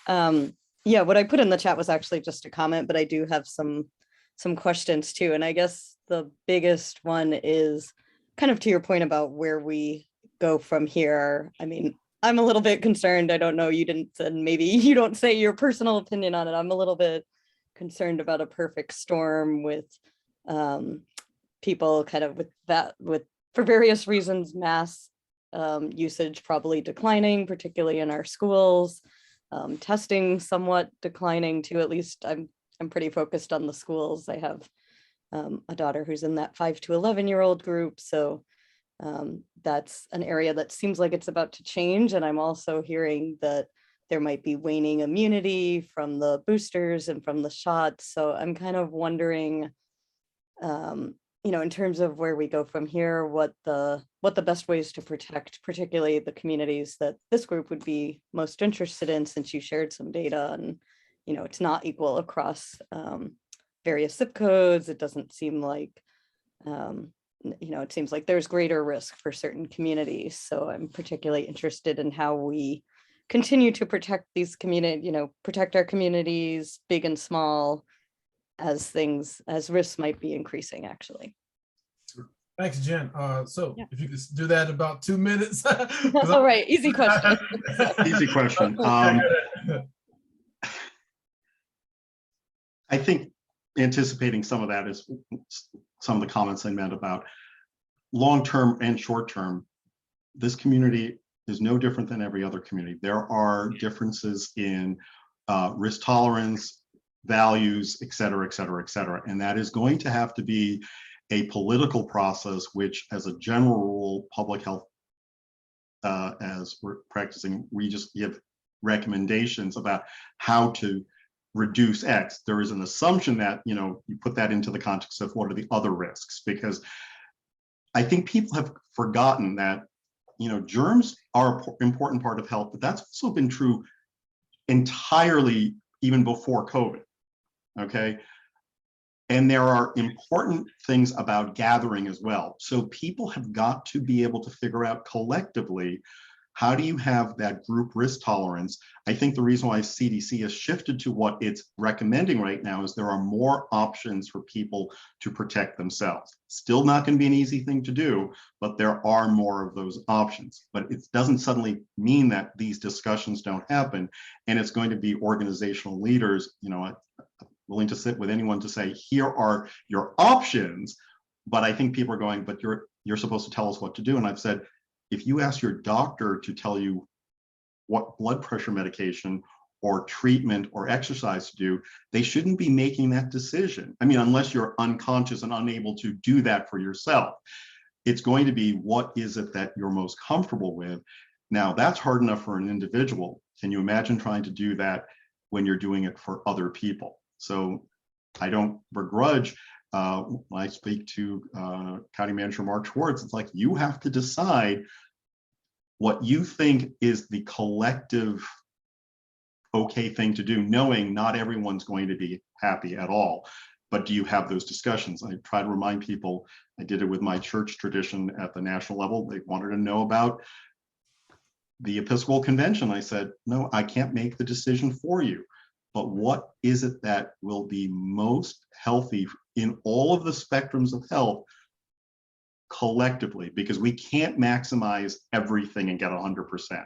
Yeah, what I put in the chat was actually just a comment, but I do have some questions too. And I guess the biggest one is kind of to your point about where we go from here. I mean, I'm a little bit concerned. I don't know, you didn't, and maybe you don't say your personal opinion on it. I'm a little bit concerned about a perfect storm with people kind of with for various reasons, mass usage probably declining, particularly in our schools, testing somewhat declining too. At least I'm pretty focused on the schools. I have a daughter who's in that 5 to 11-year-old group. So that's an area that seems like it's about to change. And I'm also hearing that there might be waning immunity from the boosters and from the shots. So I'm kind of wondering, in terms of where we go from here, what the best ways to protect, particularly the communities that this group would be most interested in, since you shared some data and, it's not equal across various zip codes. It doesn't seem like, it seems like there's greater risk for certain communities. So I'm particularly interested in how we continue to protect these protect our communities, big and small, as risks might be increasing, actually.
Thanks, Jen. So
Yeah.
if you could do that in about 2 minutes.
All right, easy question.
Easy question. I think anticipating some of that is some of the comments I meant about long-term and short-term. This community is no different than every other community. There are differences in risk tolerance, values, et cetera, et cetera, et cetera. And that is going to have to be a political process, which as a general rule, public health, as we're practicing, we just give recommendations about how to reduce X. There is an assumption that, you put that into the context of what are the other risks, because I think people have forgotten that, germs are an important part of health, but that's also been true entirely even before COVID, okay? And there are important things about gathering as well. So people have got to be able to figure out collectively, how do you have that group risk tolerance? I think the reason why CDC has shifted to what it's recommending right now is there are more options for people to protect themselves. Still not going to be an easy thing to do, but there are more of those options. But it doesn't suddenly mean that these discussions don't happen. And it's going to be organizational leaders, willing to sit with anyone to say, here are your options. But I think people are going, but you're supposed to tell us what to do. And I've said, if you ask your doctor to tell you what blood pressure medication or treatment or exercise to do, they shouldn't be making that decision. I mean, unless you're unconscious and unable to do that for yourself. It's going to be, what is it that you're most comfortable with? Now, that's hard enough for an individual. Can you imagine trying to do that when you're doing it for other people? So I don't begrudge when I speak to County Manager Mark Schwartz, it's like, you have to decide what you think is the collective okay thing to do, knowing not everyone's going to be happy at all. But do you have those discussions? I try to remind people, I did it with my church tradition at the national level. They wanted to know about the Episcopal Convention. I said, no, I can't make the decision for you. But what is it that will be most healthy in all of the spectrums of health collectively? Because we can't maximize everything and get 100%. Yeah.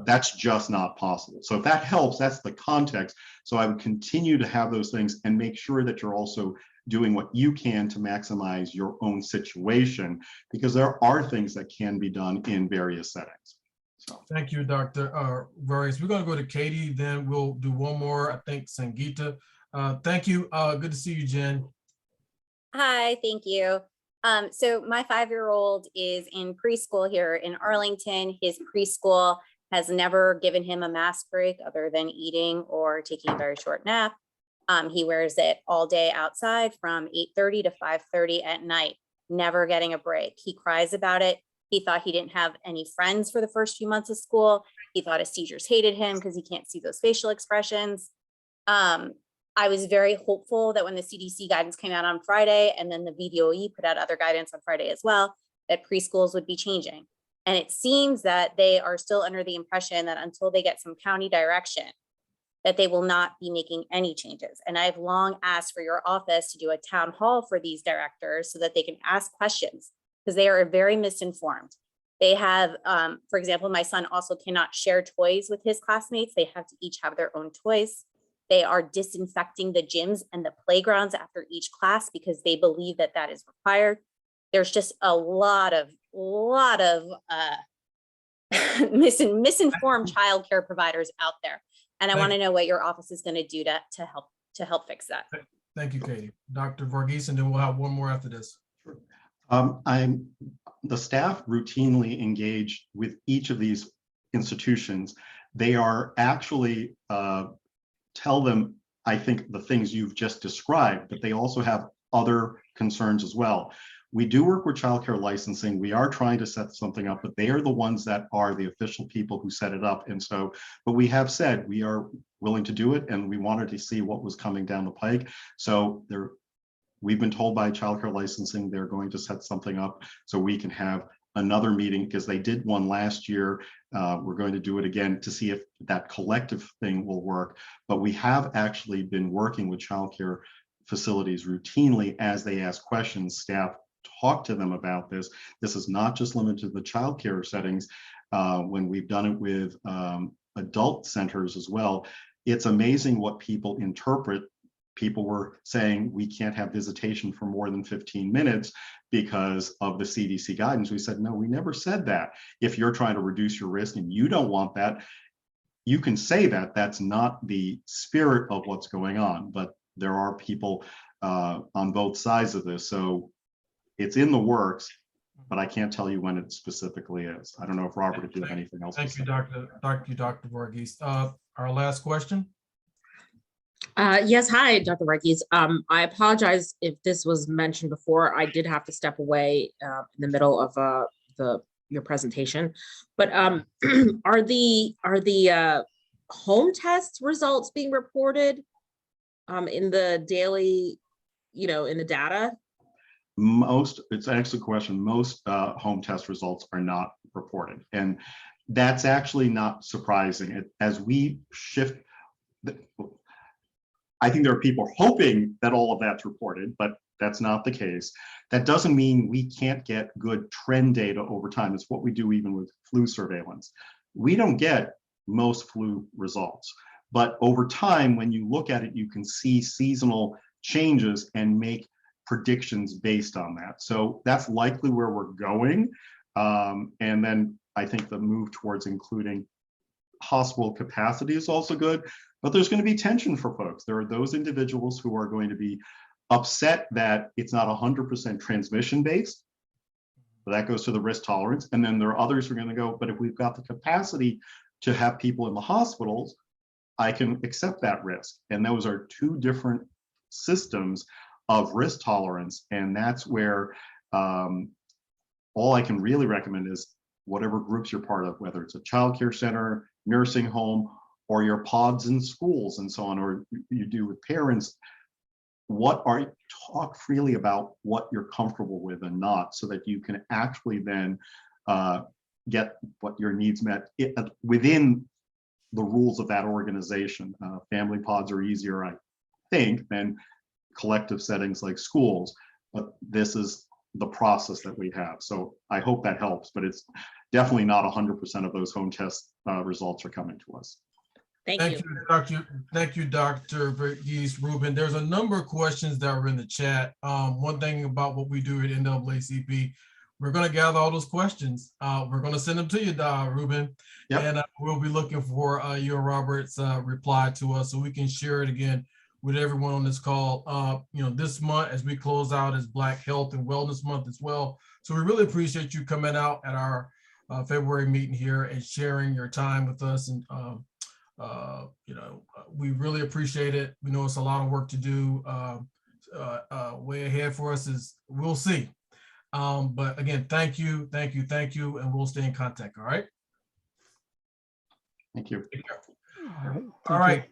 That's just not possible. So if that helps, that's the context. So I would continue to have those things and make sure that you're also doing what you can to maximize your own situation, because there are things that can be done in various settings. So.
Thank you, Dr. Varghese. We're going to go to Katie, then we'll do one more, I think, Sangeeta. Thank you. Good to see you, Jen.
Hi, thank you. So my 5-year-old is in preschool here in Arlington. His preschool has never given him a mask break other than eating or taking a very short nap. He wears it all day outside from 8:30 to 5:30 at night, never getting a break. He cries about it. He thought he didn't have any friends for the first few months of school. He thought his teachers hated him because he can't see those facial expressions. I was very hopeful that when the CDC guidance came out on Friday, and then the VDOE put out other guidance on Friday as well, that preschools would be changing. And it seems that they are still under the impression that until they get some county direction, that they will not be making any changes. And I've long asked for your office to do a town hall for these directors so that they can ask questions, because they are very misinformed. They have, for example, my son also cannot share toys with his classmates. They have to each have their own toys. They are disinfecting the gyms and the playgrounds after each class because they believe that that is required. There's just a lot of misinformed childcare providers out there. And I want to know what your office is going to do to help fix that.
Thank you, Katie. Dr. Varghese, and then we'll have one more after this.
The staff routinely engage with each of these institutions. They are actually tell them, I think, the things you've just described, but they also have other concerns as well. We do work with childcare licensing. We are trying to set something up, but they are the ones that are the official people who set it up. And so, but we have said we are willing to do it, and we wanted to see what was coming down the pike. So we've been told by childcare licensing they're going to set something up so we can have another meeting, because they did one last year. We're going to do it again to see if that collective thing will work. But we have actually been working with childcare facilities routinely as they ask questions. Staff talk to them about this. This is not just limited to the childcare settings. When we've done it with adult centers as well, it's amazing what people interpret. People were saying we can't have visitation for more than 15 minutes because of the CDC guidance. We said, no, we never said that. If you're trying to reduce your risk and you don't want that, you can say that. That's not the spirit of what's going on. But there are people on both sides of this. So it's in the works, but I can't tell you when it specifically is. I don't know if Robert, if you have anything else.
Thank you, Dr. Varghese. Our last question.
Yes, hi, Dr. Varghese. I apologize if this was mentioned before. I did have to step away in the middle of your presentation. But are the home test results being reported in the daily, in the data?
It's an excellent question. Most home test results are not reported, and that's actually not surprising. As we shift, I think there are people hoping that all of that's reported, but that's not the case. That doesn't mean we can't get good trend data over time. It's what we do even with flu surveillance. We don't get most flu results, but over time, when you look at it, you can see seasonal changes and make predictions based on that. So that's likely where we're going. And then I think the move towards including hospital capacity is also good, but there's going to be tension for folks. There are those individuals who are going to be upset that it's not 100% transmission based. But that goes to the risk tolerance. And then there are others who are going to go, but if we've got the capacity to have people in the hospitals, I can accept that risk. And those are two different systems of risk tolerance. And that's where all I can really recommend is whatever groups you're part of, whether it's a childcare center, nursing home, or your pods in schools and so on, or you do with parents, talk freely about what you're comfortable with and not, so that you can actually then get what your needs met within the rules of that organization. Family pods are easier, I think, than collective settings like schools, but this is the process that we have. So I hope that helps, but it's definitely not 100% of those home test results are coming to us.
Thank you.
Thank you, Dr. Varghese. Reuben, there's a number of questions that were in the chat. One thing about what we do at NAACP, we're going to gather all those questions. We're going to send them to you, Reuben,
yep.
And we'll be looking for you and Robert's reply to us so we can share it again with everyone on this call. This month, as we close out, is Black Health and Wellness Month as well. So we really appreciate you coming out at our February meeting here and sharing your time with us. And we really appreciate it. We know it's a lot of work to do. Way ahead for us is we'll see. But again, thank you, and we'll stay in contact. All right.
Thank you.
All right.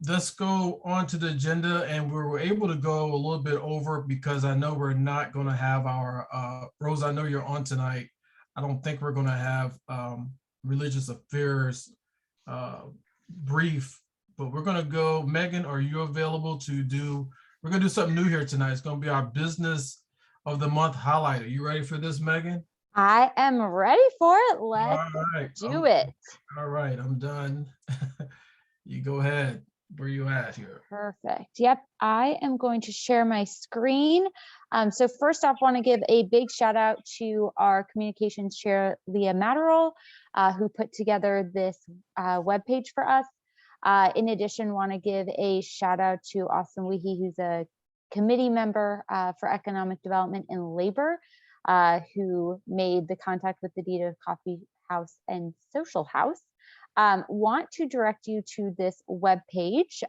Let's go on to the agenda, and we were able to go a little bit over because I know we're not going to have our Rose. I know you're on tonight. I don't think we're going to have religious affairs brief, but we're going to go. Megan, are you available to do? We're going to do something new here tonight. It's going to be our business of the month highlight. Are you ready for this, Megan?
I am ready for it. Let's do it.
All right, I'm done. You go ahead. Where are you at here?
Perfect. Yep, I am going to share my screen. So first off, want to give a big shout out to our communications chair, Leah Matterall, who put together this webpage for us. In addition, want to give a shout out to Austin Weehee, who's a committee member for economic development and labor, who made the contact with the Deed of Coffee House and Social House. want to direct you to this web page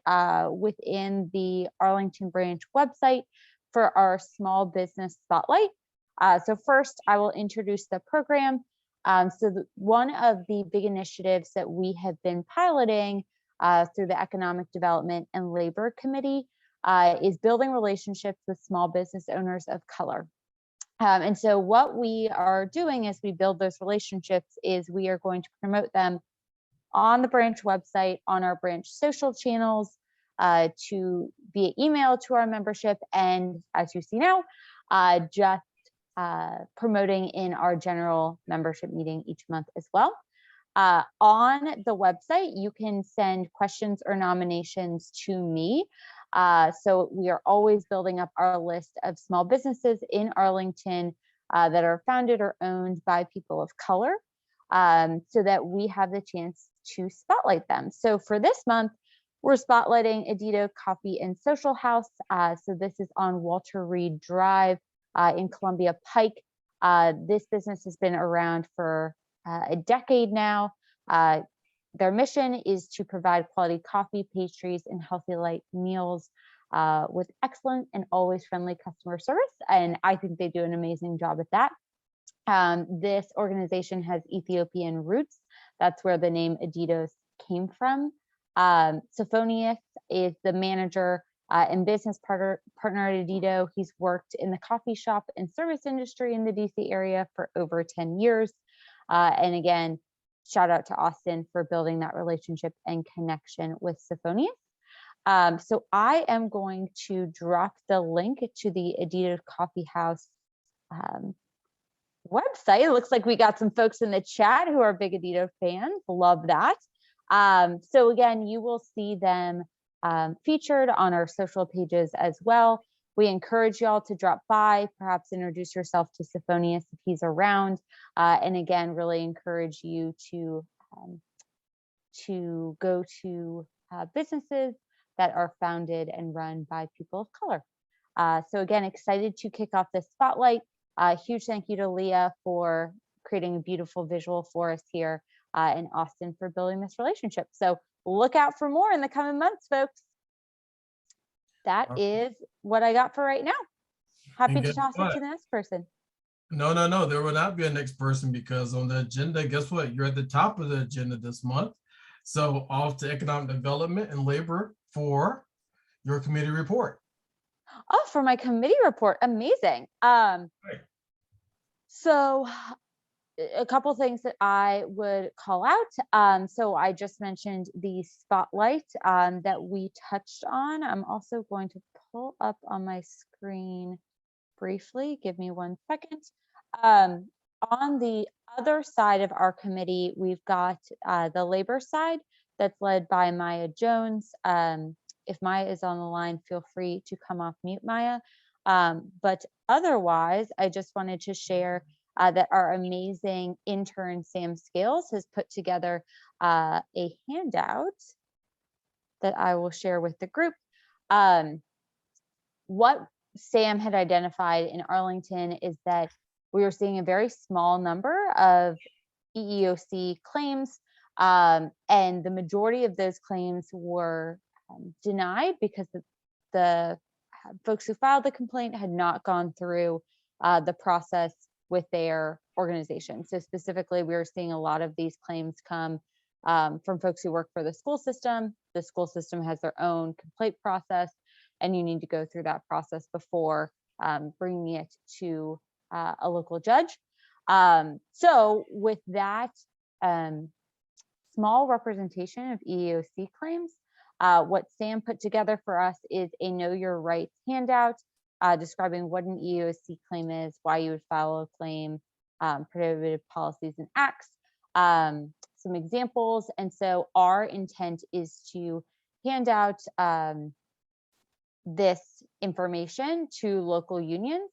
within the Arlington branch website for our small business spotlight. So first, I will introduce the program. One of the big initiatives that we have been piloting through the Economic Development and Labor Committee is building relationships with small business owners of color. And so what we are doing as we build those relationships is we are going to promote them on the branch website, on our branch social channels, to via email to our membership, and as you see now, just promoting in our general membership meeting each month as well. On the website, you can send questions or nominations to me. So we are always building up our list of small businesses in Arlington that are founded or owned by people of color, so that we have the chance to spotlight them. So for this month, we're spotlighting Adito Coffee and Social House. So this is on Walter Reed Drive in Columbia Pike. This business has been around for a decade now. Their mission is to provide quality coffee, pastries, and healthy light meals with excellent and always friendly customer service. And I think they do an amazing job at that. This organization has Ethiopian roots. That's where the name Adidas came from. Sophonius is the manager and business partner at Adito. He's worked in the coffee shop and service industry in the DC area for over 10 years. And again, shout out to Austin for building that relationship and connection with Sophonius. So I am going to drop the link to the Adito Coffee House website. It looks like we got some folks in the chat who are big Adito fans. Love that. So again, you will see them featured on our social pages as well. We encourage y'all to drop by, perhaps introduce yourself to Sophonius if he's around. And again, really encourage you to go to businesses that are founded and run by people of color. So again, excited to kick off this spotlight. Huge thank you to Leah for creating a beautiful visual for us here, and Austin for building this relationship. So look out for more in the coming months, folks. That is what I got for right now. Happy to toss it to the next person.
No, there will not be a next person, because on the agenda, guess what? You're at the top of the agenda this month. So off to Economic Development and Labor for your committee report.
Oh, for my committee report. Amazing. So a couple things that I would call out. So I just mentioned the spotlight that we touched on. I'm also going to pull up on my screen briefly. Give me 1 second. On the other side of our committee, we've got the labor side that's led by Maya Jones. If Maya is on the line, feel free to come off mute, Maya. But otherwise, I just wanted to share that our amazing intern, Sam Scales, has put together a handout that I will share with the group. What Sam had identified in Arlington is that we were seeing a very small number of EEOC claims, and the majority of those claims were denied because the folks who filed the complaint had not gone through the process with their organization. So specifically, we were seeing a lot of these claims come from folks who work for the school system. The school system has their own complaint process, and you need to go through that process before bringing it to a local judge. So with that small representation of EEOC claims, what Sam put together for us is a Know Your Rights handout describing what an EEOC claim is, why you would file a claim, prohibited policies and acts, some examples. And so our intent is to hand out this information to local unions,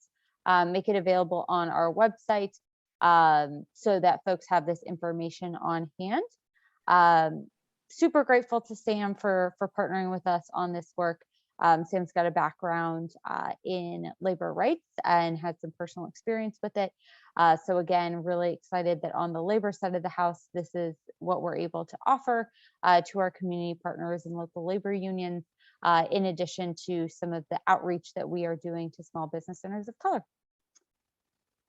make it available on our website so that folks have this information on hand. Super grateful to Sam for partnering with us on this work. Sam's got a background in labor rights and had some personal experience with it. So again, really excited that on the labor side of the house, this is what we're able to offer to our community partners and local labor unions, in addition to some of the outreach that we are doing to small business owners of color.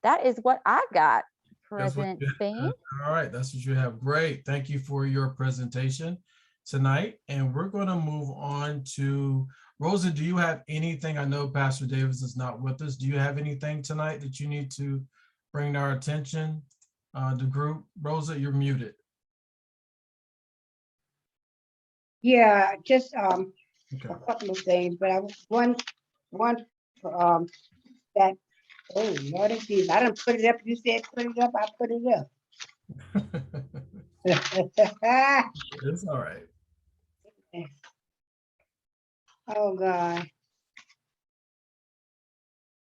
That is what I got, President Spain.
All right, that's what you have. Great. Thank you for your presentation tonight. And we're going to move on to Rosa. Do you have anything? I know Pastor Davis is not with us. Do you have anything tonight that you need to bring to our attention, the group? Rosa, you're muted.
Yeah, just
Okay.
a couple of things, but I one that, oh Lord, Jesus, I done put it up. You said put it up, I put it up.
It's all right.
Oh God,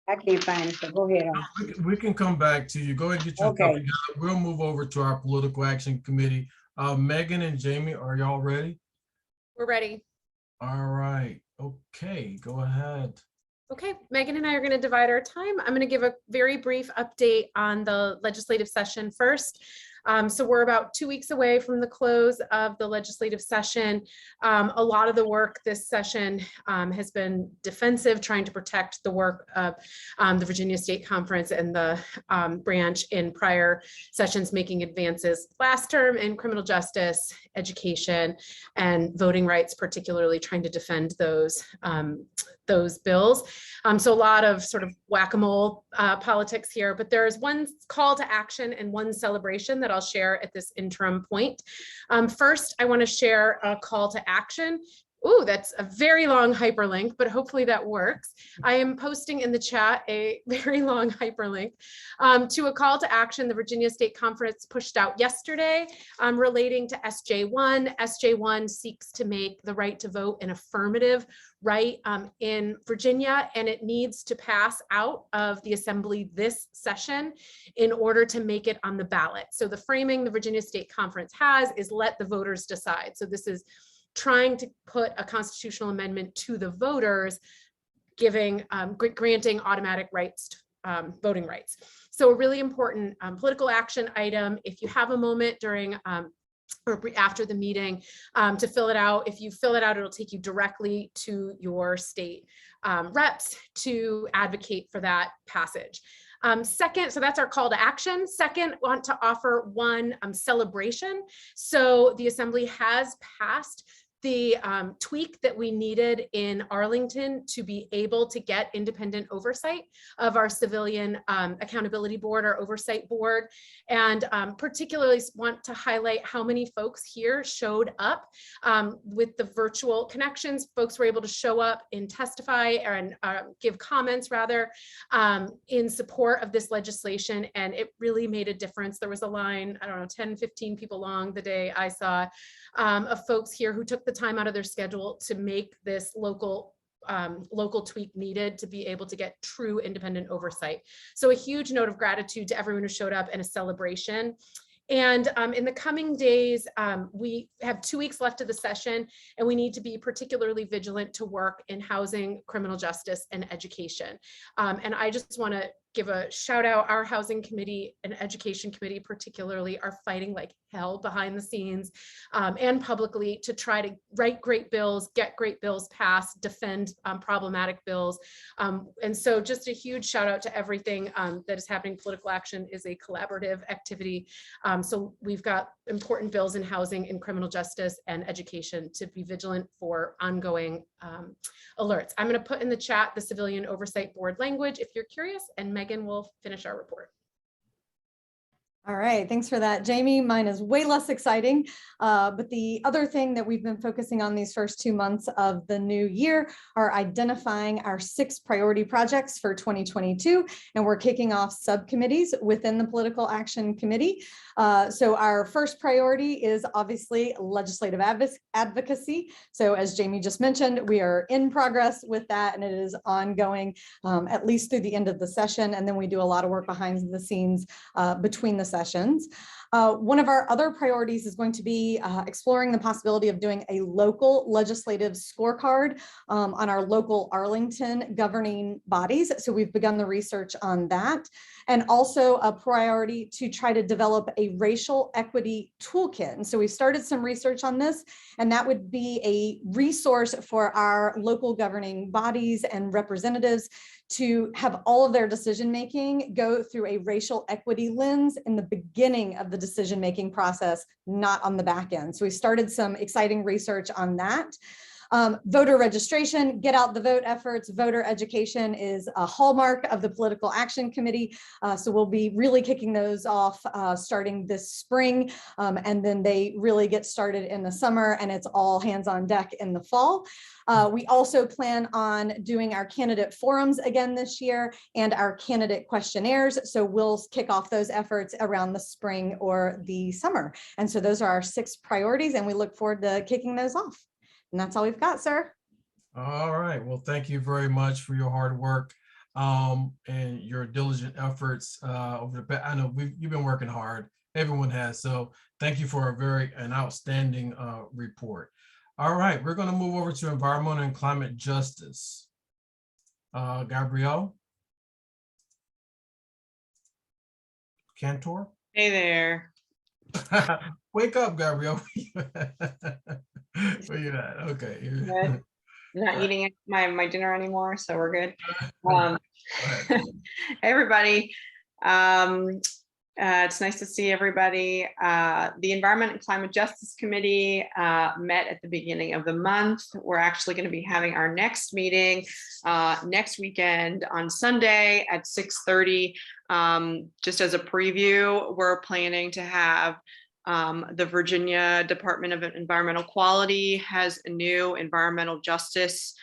I can't find it. So go ahead on.
We can come back to you. Go ahead and get your stuff
Okay.
together. We'll move over to our political action committee. Megan and Jamie, are y'all ready?
We're ready.
All right. Okay, go ahead.
Okay, Megan and I are going to divide our time. I'm going to give a very brief update on the legislative session first. So we're about 2 weeks away from the close of the legislative session. A lot of the work this session has been defensive, trying to protect the work of the Virginia State Conference and the branch in prior sessions, making advances last term in criminal justice, education, and voting rights, particularly trying to defend those bills. So a lot of sort of whack-a-mole politics here, but there is one call to action and one celebration that I'll share at this interim point. First, I want to share a call to action. Ooh, that's a very long hyperlink, but hopefully that works. I am posting in the chat a very long hyperlink to a call to action the Virginia State Conference pushed out yesterday relating to SJ1. SJ1 seeks to make the right to vote an affirmative right in Virginia, and it needs to pass out of the Assembly this session in order to make it on the ballot. So the framing the Virginia State Conference has is let the voters decide. So this is trying to put a constitutional amendment to the voters, giving granting automatic rights, voting rights. So a really important political action item. If you have a moment during or after the meeting to fill it out. If you fill it out, it'll take you directly to your state reps to advocate for that passage. Second, so that's our call to action. Second, want to offer one celebration. So the Assembly has passed the tweak that we needed in Arlington to be able to get independent oversight of our civilian accountability board, our oversight board, and particularly want to highlight how many folks here showed up with the virtual connections. Folks were able to show up and testify and give comments rather in support of this legislation, and it really made a difference. There was a line, I don't know, 10, 15 people long the day I saw of folks here who took the time out of their schedule to make this local tweak needed to be able to get true independent oversight. So a huge note of gratitude to everyone who showed up and a celebration. And in the coming days, we have 2 weeks left of the session, and we need to be particularly vigilant to work in housing, criminal justice, and education. And I just want to give a shout out. Our housing committee and education committee particularly are fighting like hell behind the scenes and publicly to try to write great bills, get great bills passed, defend problematic bills. And so just a huge shout out to everything that is happening. Political action is a collaborative activity. So we've got important bills in housing and criminal justice and education to be vigilant for ongoing alerts. I'm going to put in the chat the Civilian Oversight Board language if you're curious, and Megan will finish our report.
All right, thanks for that, Jamie. Mine is way less exciting, but the other thing that we've been focusing on these first 2 months of the new year are identifying our 6 priority projects for 2022, and we're kicking off subcommittees within the Political Action Committee. So our first priority is obviously legislative advocacy. So as Jamie just mentioned, we are in progress with that, and it is ongoing at least through the end of the session, and then we do a lot of work behind the scenes between the
sessions. One of our other priorities is going to be exploring the possibility of doing a local legislative scorecard on our local Arlington governing bodies. So we've begun the research on that. And also a priority to try to develop a racial equity toolkit. And so we started some research on this, and that would be a resource for our local governing bodies and representatives to have all of their decision-making go through a racial equity lens in the beginning of the decision-making process, not on the back end. So we started some exciting research on that. Voter registration, get out the vote efforts, voter education is a hallmark of the Political Action Committee. So we'll be really kicking those off starting this spring. And then they really get started in the summer, and it's all hands on deck in the fall. We also plan on doing our candidate forums again this year and our candidate questionnaires. So we'll kick off those efforts around the spring or the summer. And so those are our 6 priorities, and we look forward to kicking those off. And that's all we've got, sir.
All right. Well, thank you very much for your hard work and your diligent efforts over the past. I know you've been working hard. Everyone has. So thank you for an outstanding report. All right. We're going to move over to environmental and climate justice. Gabrielle? Cantor?
Hey there.
Wake up, Gabrielle. Where you at? Okay.
Good. I'm not eating my dinner anymore, so we're good. Hey, everybody. It's nice to see everybody. The Environment and Climate Justice Committee met at the beginning of the month. We're actually going to be having our next meeting next weekend on Sunday at 6:30. Just as a preview, we're planning to have the Virginia Department of Environmental Quality has a new environmental justice,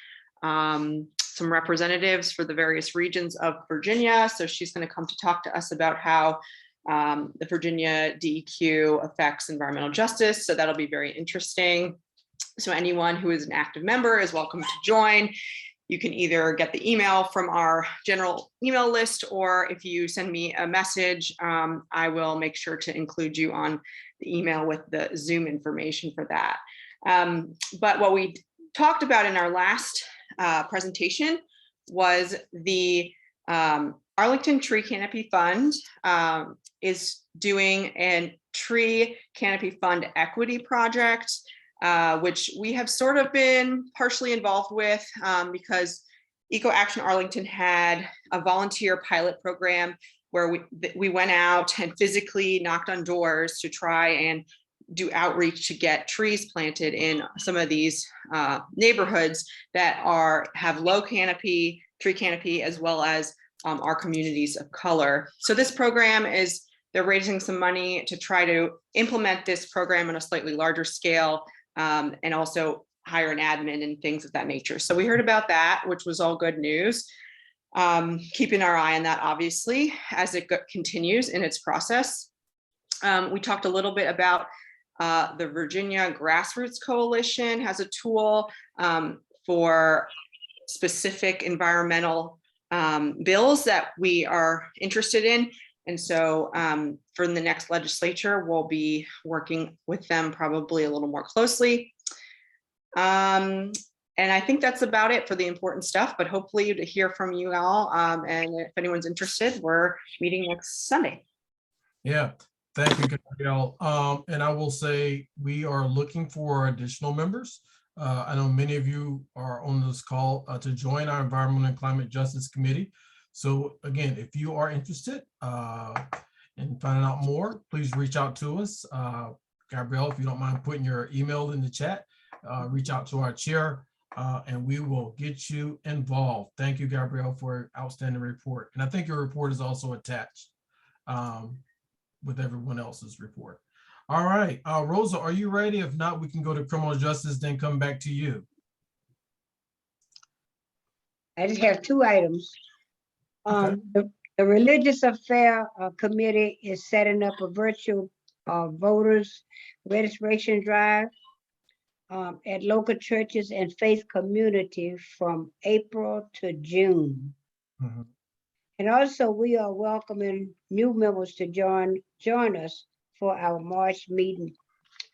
some representatives for the various regions of Virginia. So she's going to come to talk to us about how the Virginia DEQ affects environmental justice. So that'll be very interesting. So anyone who is an active member is welcome to join. You can either get the email from our general email list, or if you send me a message, I will make sure to include you on the email with the Zoom information for that. But what we talked about in our last presentation was the Arlington Tree Canopy Fund is doing a tree canopy fund equity project, which we have sort of been partially involved with because Eco Action Arlington had a volunteer pilot program where we went out and physically knocked on doors to try and do outreach to get trees planted in some of these neighborhoods that have low canopy, tree canopy, as well as our communities of color. So this program they're raising some money to try to implement this program on a slightly larger scale, and also hire an admin and things of that nature. So we heard about that, which was all good news. Keeping our eye on that, obviously, as it continues in its process. We talked a little bit about the Virginia Grassroots Coalition has a tool for specific environmental bills that we are interested in. And so for the next legislature, we'll be working with them probably a little more closely. And I think that's about it for the important stuff, but hopefully to hear from you all. And if anyone's interested, we're meeting next Sunday.
Yeah, thank you, Gabrielle. And I will say we are looking for additional members. I know many of you are on this call to join our Environmental and Climate Justice Committee. So again, if you are interested in finding out more, please reach out to us. Gabrielle, if you don't mind putting your email in the chat, reach out to our chair and we will get you involved. Thank you, Gabrielle, for an outstanding report. And I think your report is also attached with everyone else's report. All right, Rosa, are you ready? If not, we can go to criminal justice, then come back to you.
I just have 2 items.
Okay.
The Religious Affair Committee is setting up a virtual voters registration drive at local churches and faith communities from April to June. And also, we are welcoming new members to join us for our March meeting,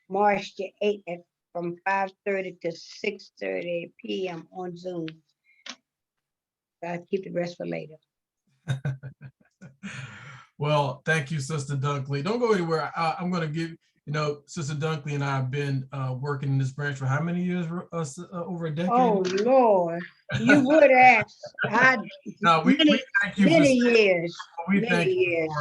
March the 8th, from 5:30 to 6:30 p.m. on Zoom. I'll keep the rest for later.
Well, thank you, Sister Dunkley. Don't go anywhere. I'm going to give, Sister Dunkley and I have been working in this branch for how many years? Over a decade?
Oh, Lord. You would ask.
No, we thank you
many years.
We
Many
thank you
years.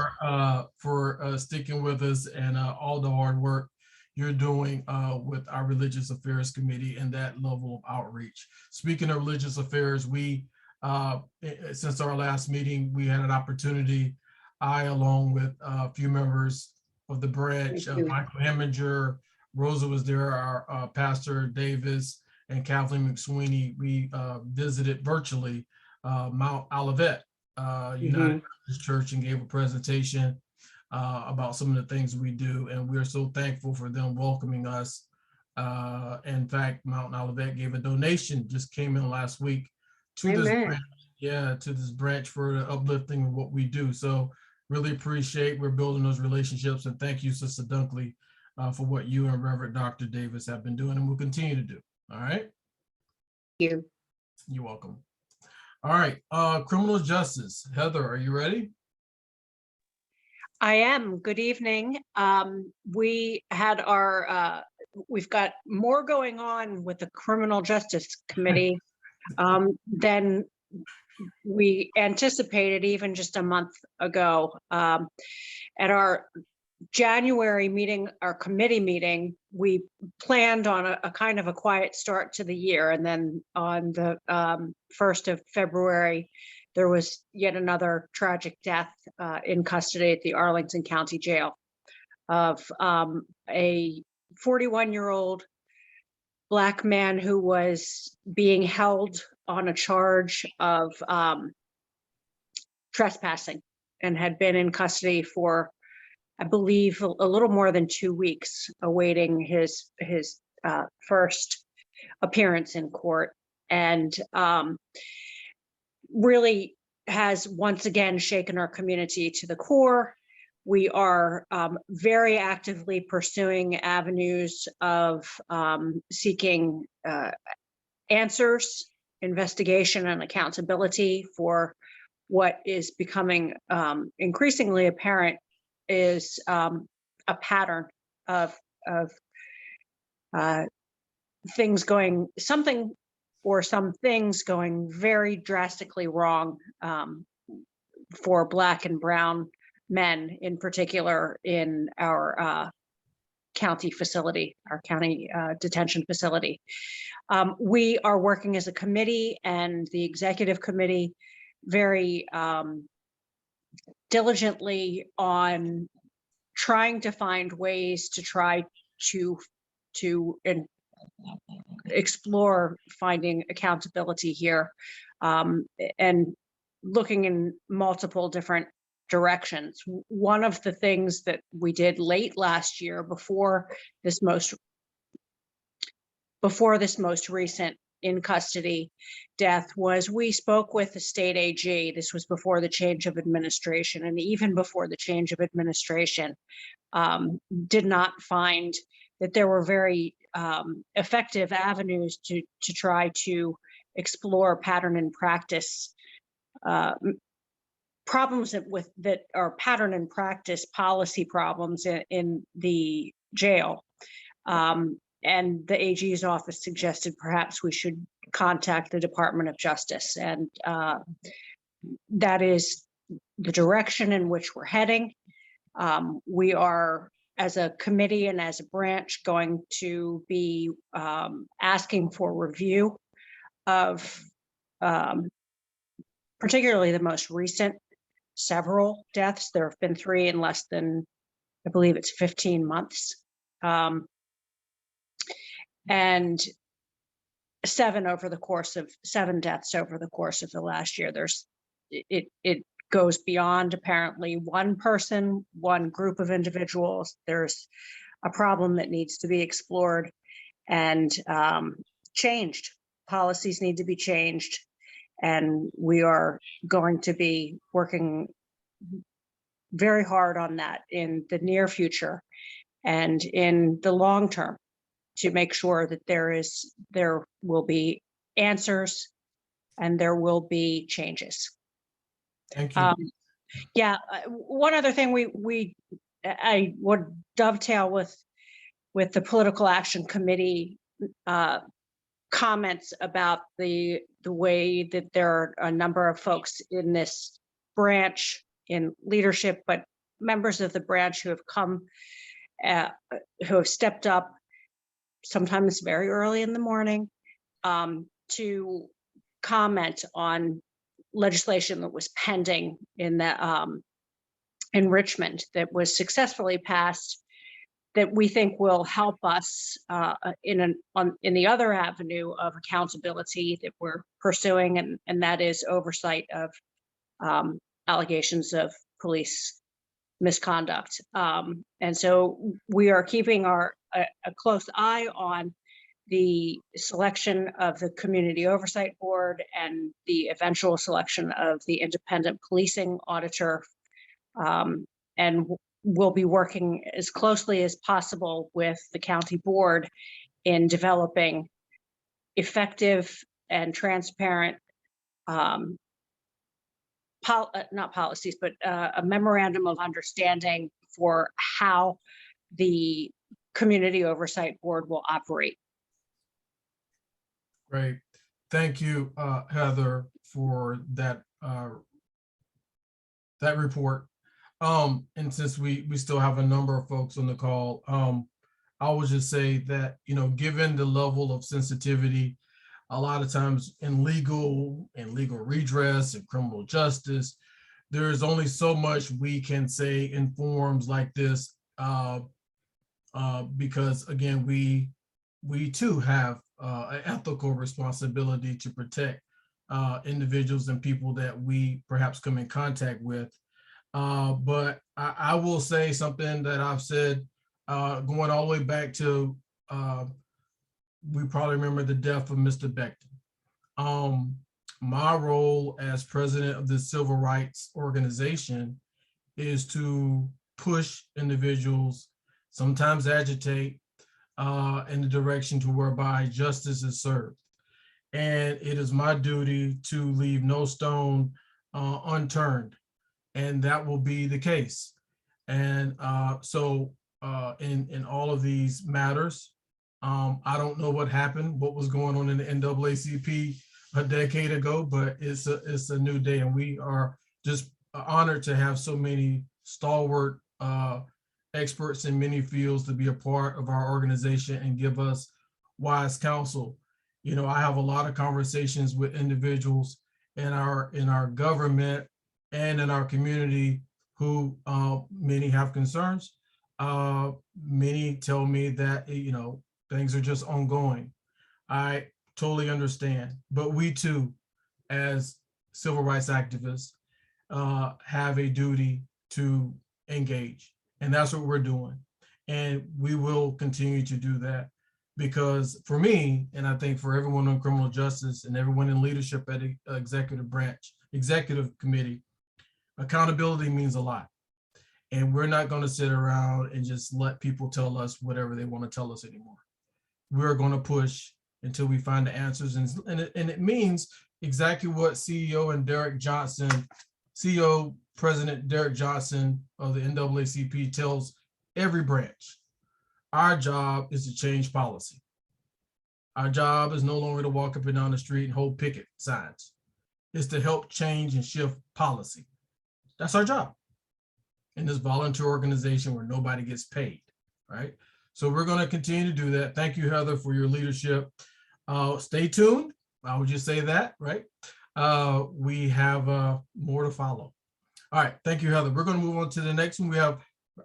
for sticking with us and all the hard work you're doing with our Religious Affairs Committee and that level of outreach. Speaking of religious affairs, we since our last meeting, we had an opportunity, I along with a few members of the branch, Michael Heminger, Rosa was there, our Pastor Davis, and Kathleen McSweeney. We visited virtually Mount Olivet United Methodist Church and gave a presentation about some of the things we do, and we're so thankful for them welcoming us. In fact, Mount Olivet gave a donation, just came in last week, to this branch, to this branch for the uplifting of what we do. So really appreciate, we're building those relationships, and thank you, Sister Dunkley, for what you and Reverend Dr. Davis have been doing and will continue to do. All right.
Thank you.
You're welcome. All right, criminal justice. Heather, are you ready?
I am. Good evening. We had we've got more going on with the Criminal Justice Committee than we anticipated even just a month ago. At our January meeting, our committee meeting, we planned on a kind of a quiet start to the year. And then on the 1st of February, there was yet another tragic death in custody at the Arlington County Jail of a 41-year-old Black man who was being held on a charge of trespassing and had been in custody for, I believe, a little more than 2 weeks, awaiting his first appearance in court, and really has once again shaken our community to the core. We are very actively pursuing avenues of seeking answers, investigation, and accountability for what is becoming increasingly apparent is a pattern of things going, some things going very drastically wrong for Black and brown men, in particular in our county facility, our county detention facility. We are working as a committee and the executive committee very diligently on trying to find ways to try to explore finding accountability here, and looking in multiple different directions. One of the things that we did late last year before this most recent in custody death was we spoke with the state AG. This was before the change of administration, and even before the change of administration, did not find that there were very effective avenues to try to explore pattern and practice problems that are pattern and practice policy problems in the jail. And the AG's office suggested perhaps we should contact the Department of Justice. And that is the direction in which we're heading. We are, as a committee and as a branch, going to be asking for review of particularly the most recent several deaths. There have been 3 in less than, I believe it's 15 months. And 7 deaths over the course of the last year. It goes beyond apparently one person, one group of individuals. There's a problem that needs to be explored and changed. Policies need to be changed. And we are going to be working very hard on that in the near future and in the long term to make sure that there will be answers and there will be changes.
Thank you.
Yeah, one other thing I would dovetail with the Political Action Committee comments about the way that there are a number of folks in this branch in leadership, but members of the branch who have come, who have stepped up, sometimes very early in the morning, to comment on legislation that was pending in the in Richmond that was successfully passed, that we think will help us in the other avenue of accountability that we're pursuing, and that is oversight of allegations of police misconduct. And so we are keeping a close eye on the selection of the Community Oversight Board and the eventual selection of the independent policing auditor. And we'll be working as closely as possible with the county board in developing effective and transparent, not policies, but a memorandum of understanding for how the Community Oversight Board will operate.
Great. Thank you, Heather, for that that report. And since we still have a number of folks on the call, I would just say that, you know, given the level of sensitivity, a lot of times in legal redress and criminal justice, there's only so much we can say in forums like this, because again, we too have an ethical responsibility to protect individuals and people that we perhaps come in contact with. But I will say something that I've said going all the way back to, we probably remember the death of Mr. Becton. My role as president of the civil rights organization is to push individuals, sometimes agitate, in the direction to whereby justice is served. And it is my duty to leave no stone unturned. And that will be the case. And so in all of these matters, I don't know what happened, what was going on in the NAACP a decade ago, but it's a new day, and we are just honored to have so many stalwart experts in many fields to be a part of our organization and give us wise counsel. You know, I have a lot of conversations with individuals in our government and in our community who many have concerns. Many tell me that, you know, things are just ongoing. I totally understand, but we too, as civil rights activists, have a duty to engage, and that's what we're doing. And we will continue to do that, because for me, and I think for everyone on criminal justice and everyone in leadership at the executive committee, accountability means a lot. And we're not going to sit around and just let people tell us whatever they want to tell us anymore. We're going to push until we find the answers. And it means exactly what CEO President Derek Johnson of the NAACP tells every branch. Our job is to change policy. Our job is no longer to walk up and down the street and hold picket signs. It's to help change and shift policy. That's our job in this volunteer organization where nobody gets paid, right? So we're going to continue to do that. Thank you, Heather, for your leadership. Stay tuned. I would just say that, right? We have more to follow. All right, thank you, Heather. We're going to move on to the next one. I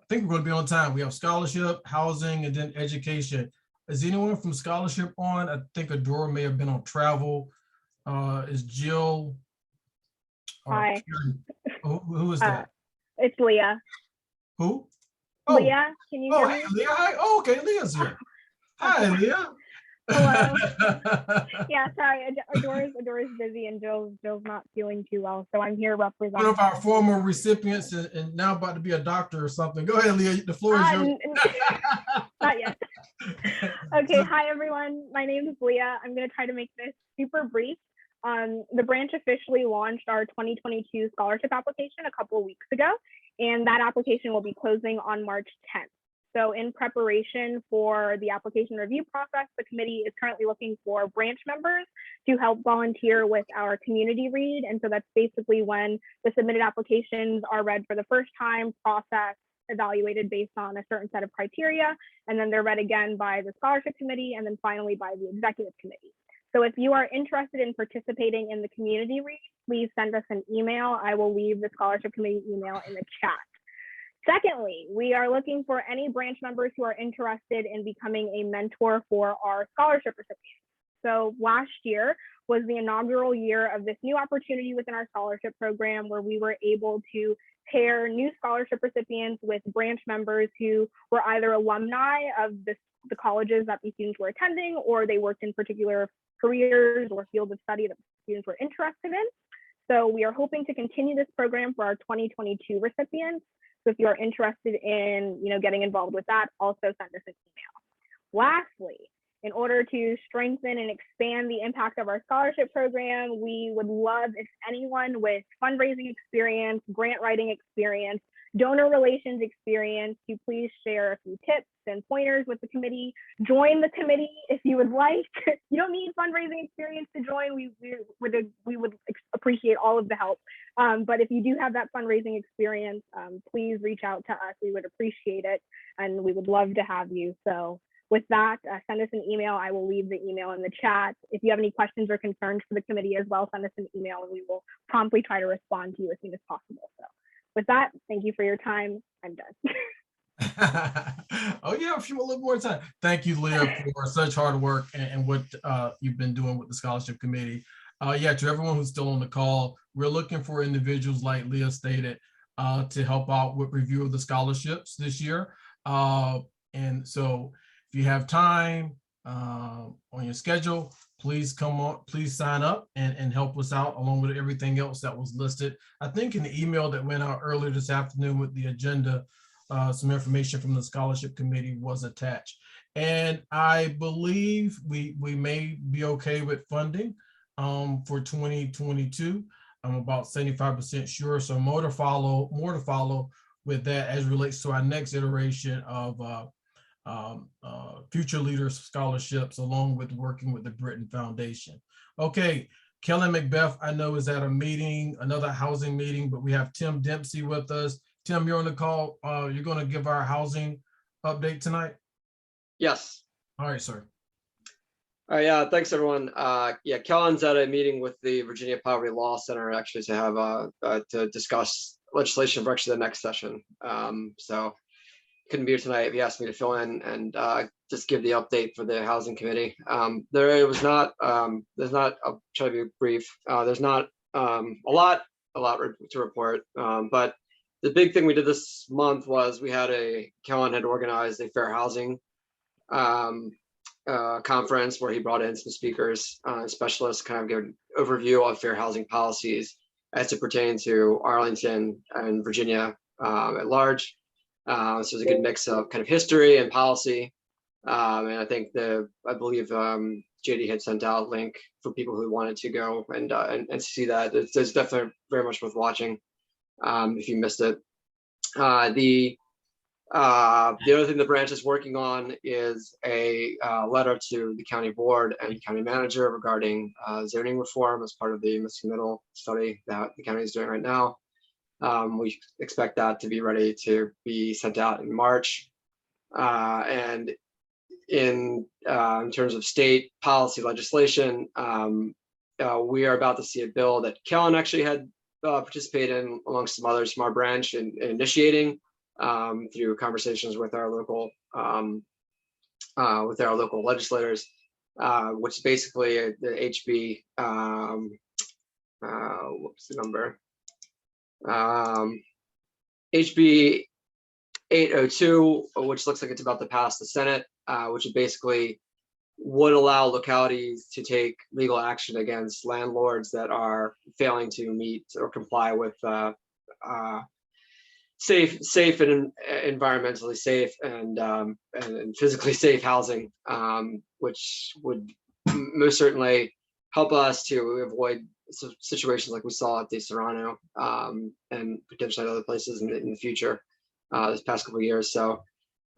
think we're going to be on time. We have scholarship, housing, and then education. Is anyone from scholarship on? I think Adora may have been on travel. Is Jill?
Hi.
Who is that?
It's Leah.
Who?
Leah, can you hear me?
Hey, Leah. Hi. Oh, okay, Leah's here. Hi, Leah.
Hello. Yeah, sorry. Adora's busy and Jill's not feeling too well, so I'm here representing.
One of our former recipients and now about to be a doctor or something. Go ahead, Leah. The floor is yours.
Not yet. Okay, hi everyone. My name is Leah. I'm going to try to make this super brief. The branch officially launched our 2022 scholarship application a couple of weeks ago, and that application will be closing on March 10th. So in preparation for the application review process, the committee is currently looking for branch members to help volunteer with our community read. And so that's basically when the submitted applications are read for the first time, processed, evaluated based on a certain set of criteria, and then they're read again by the scholarship committee, and then finally by the executive committee. So if you are interested in participating in the community read, please send us an email. I will leave the scholarship committee email in the chat. Secondly, we are looking for any branch members who are interested in becoming a mentor for our scholarship recipients. So last year was the inaugural year of this new opportunity within our scholarship program, where we were able to pair new scholarship recipients with branch members who were either alumni of the colleges that the students were attending, or they worked in particular careers or fields of study that the students were interested in. So we are hoping to continue this program for our 2022 recipients. So if you are interested in, getting involved with that, also send us an email. Lastly, in order to strengthen and expand the impact of our scholarship program, we would love if anyone with fundraising experience, grant writing experience, donor relations experience to please share a few tips and pointers with the committee. Join the committee if you would like. You don't need fundraising experience to join. We would appreciate all of the help. But if you do have that fundraising experience, please reach out to us. We would appreciate it, and we would love to have you. So with that, send us an email. I will leave the email in the chat. If you have any questions or concerns for the committee as well, send us an email and we will promptly try to respond to you as soon as possible. So with that, thank you for your time. I'm done.
Oh yeah, a little more time. Thank you, Leah, for such hard work and what you've been doing with the scholarship committee. Yeah, to everyone who's still on the call, we're looking for individuals like Leah stated to help out with review of the scholarships this year. And so if you have time on your schedule, please come on, please sign up and help us out along with everything else that was listed. I think in the email that went out earlier this afternoon with the agenda, some information from the scholarship committee was attached. And I believe we may be okay with funding for 2022. I'm about 75% sure. So more to follow with that as relates to our next iteration of future leaders scholarships, along with working with the Britain Foundation. Okay, Kelly Macbeth, I know is at a meeting, another housing meeting, but we have Tim Dempsey with us. Tim, you're on the call. You're going to give our housing update tonight?
Yes.
All right, sir.
All right, yeah, thanks everyone. Yeah, Kellen's at a meeting with the Virginia Poverty Law Center actually to have to discuss legislation for actually the next session. So couldn't be here tonight. He asked me to fill in and just give the update for the housing committee. There's not, I'll try to be brief. There's not a lot to report, but the big thing we did this month was Kellen had organized a fair housing conference where he brought in some speakers, specialists, kind of give an overview of fair housing policies as it pertains to Arlington and Virginia at large. So it's a good mix of kind of history and policy. And I think I believe JD had sent out a link for people who wanted to go and see that. It's definitely very much worth watching if you missed it. The other thing the branch is working on is a letter to the county board and county manager regarding zoning reform as part of the misdemeanor study that the county is doing right now. We expect that to be ready to be sent out in March. And in terms of state policy legislation, we are about to see a bill that Kellen actually had participated in amongst some others from our branch in initiating through conversations with our local legislators, which is basically the HB, what's the number? HB 802, which looks like it's about to pass the Senate, which would basically would allow localities to take legal action against landlords that are failing to meet or comply with safe and environmentally safe and physically safe housing, which would most certainly help us to avoid situations like we saw at the Serrano and potentially other places in the future this past couple of years. So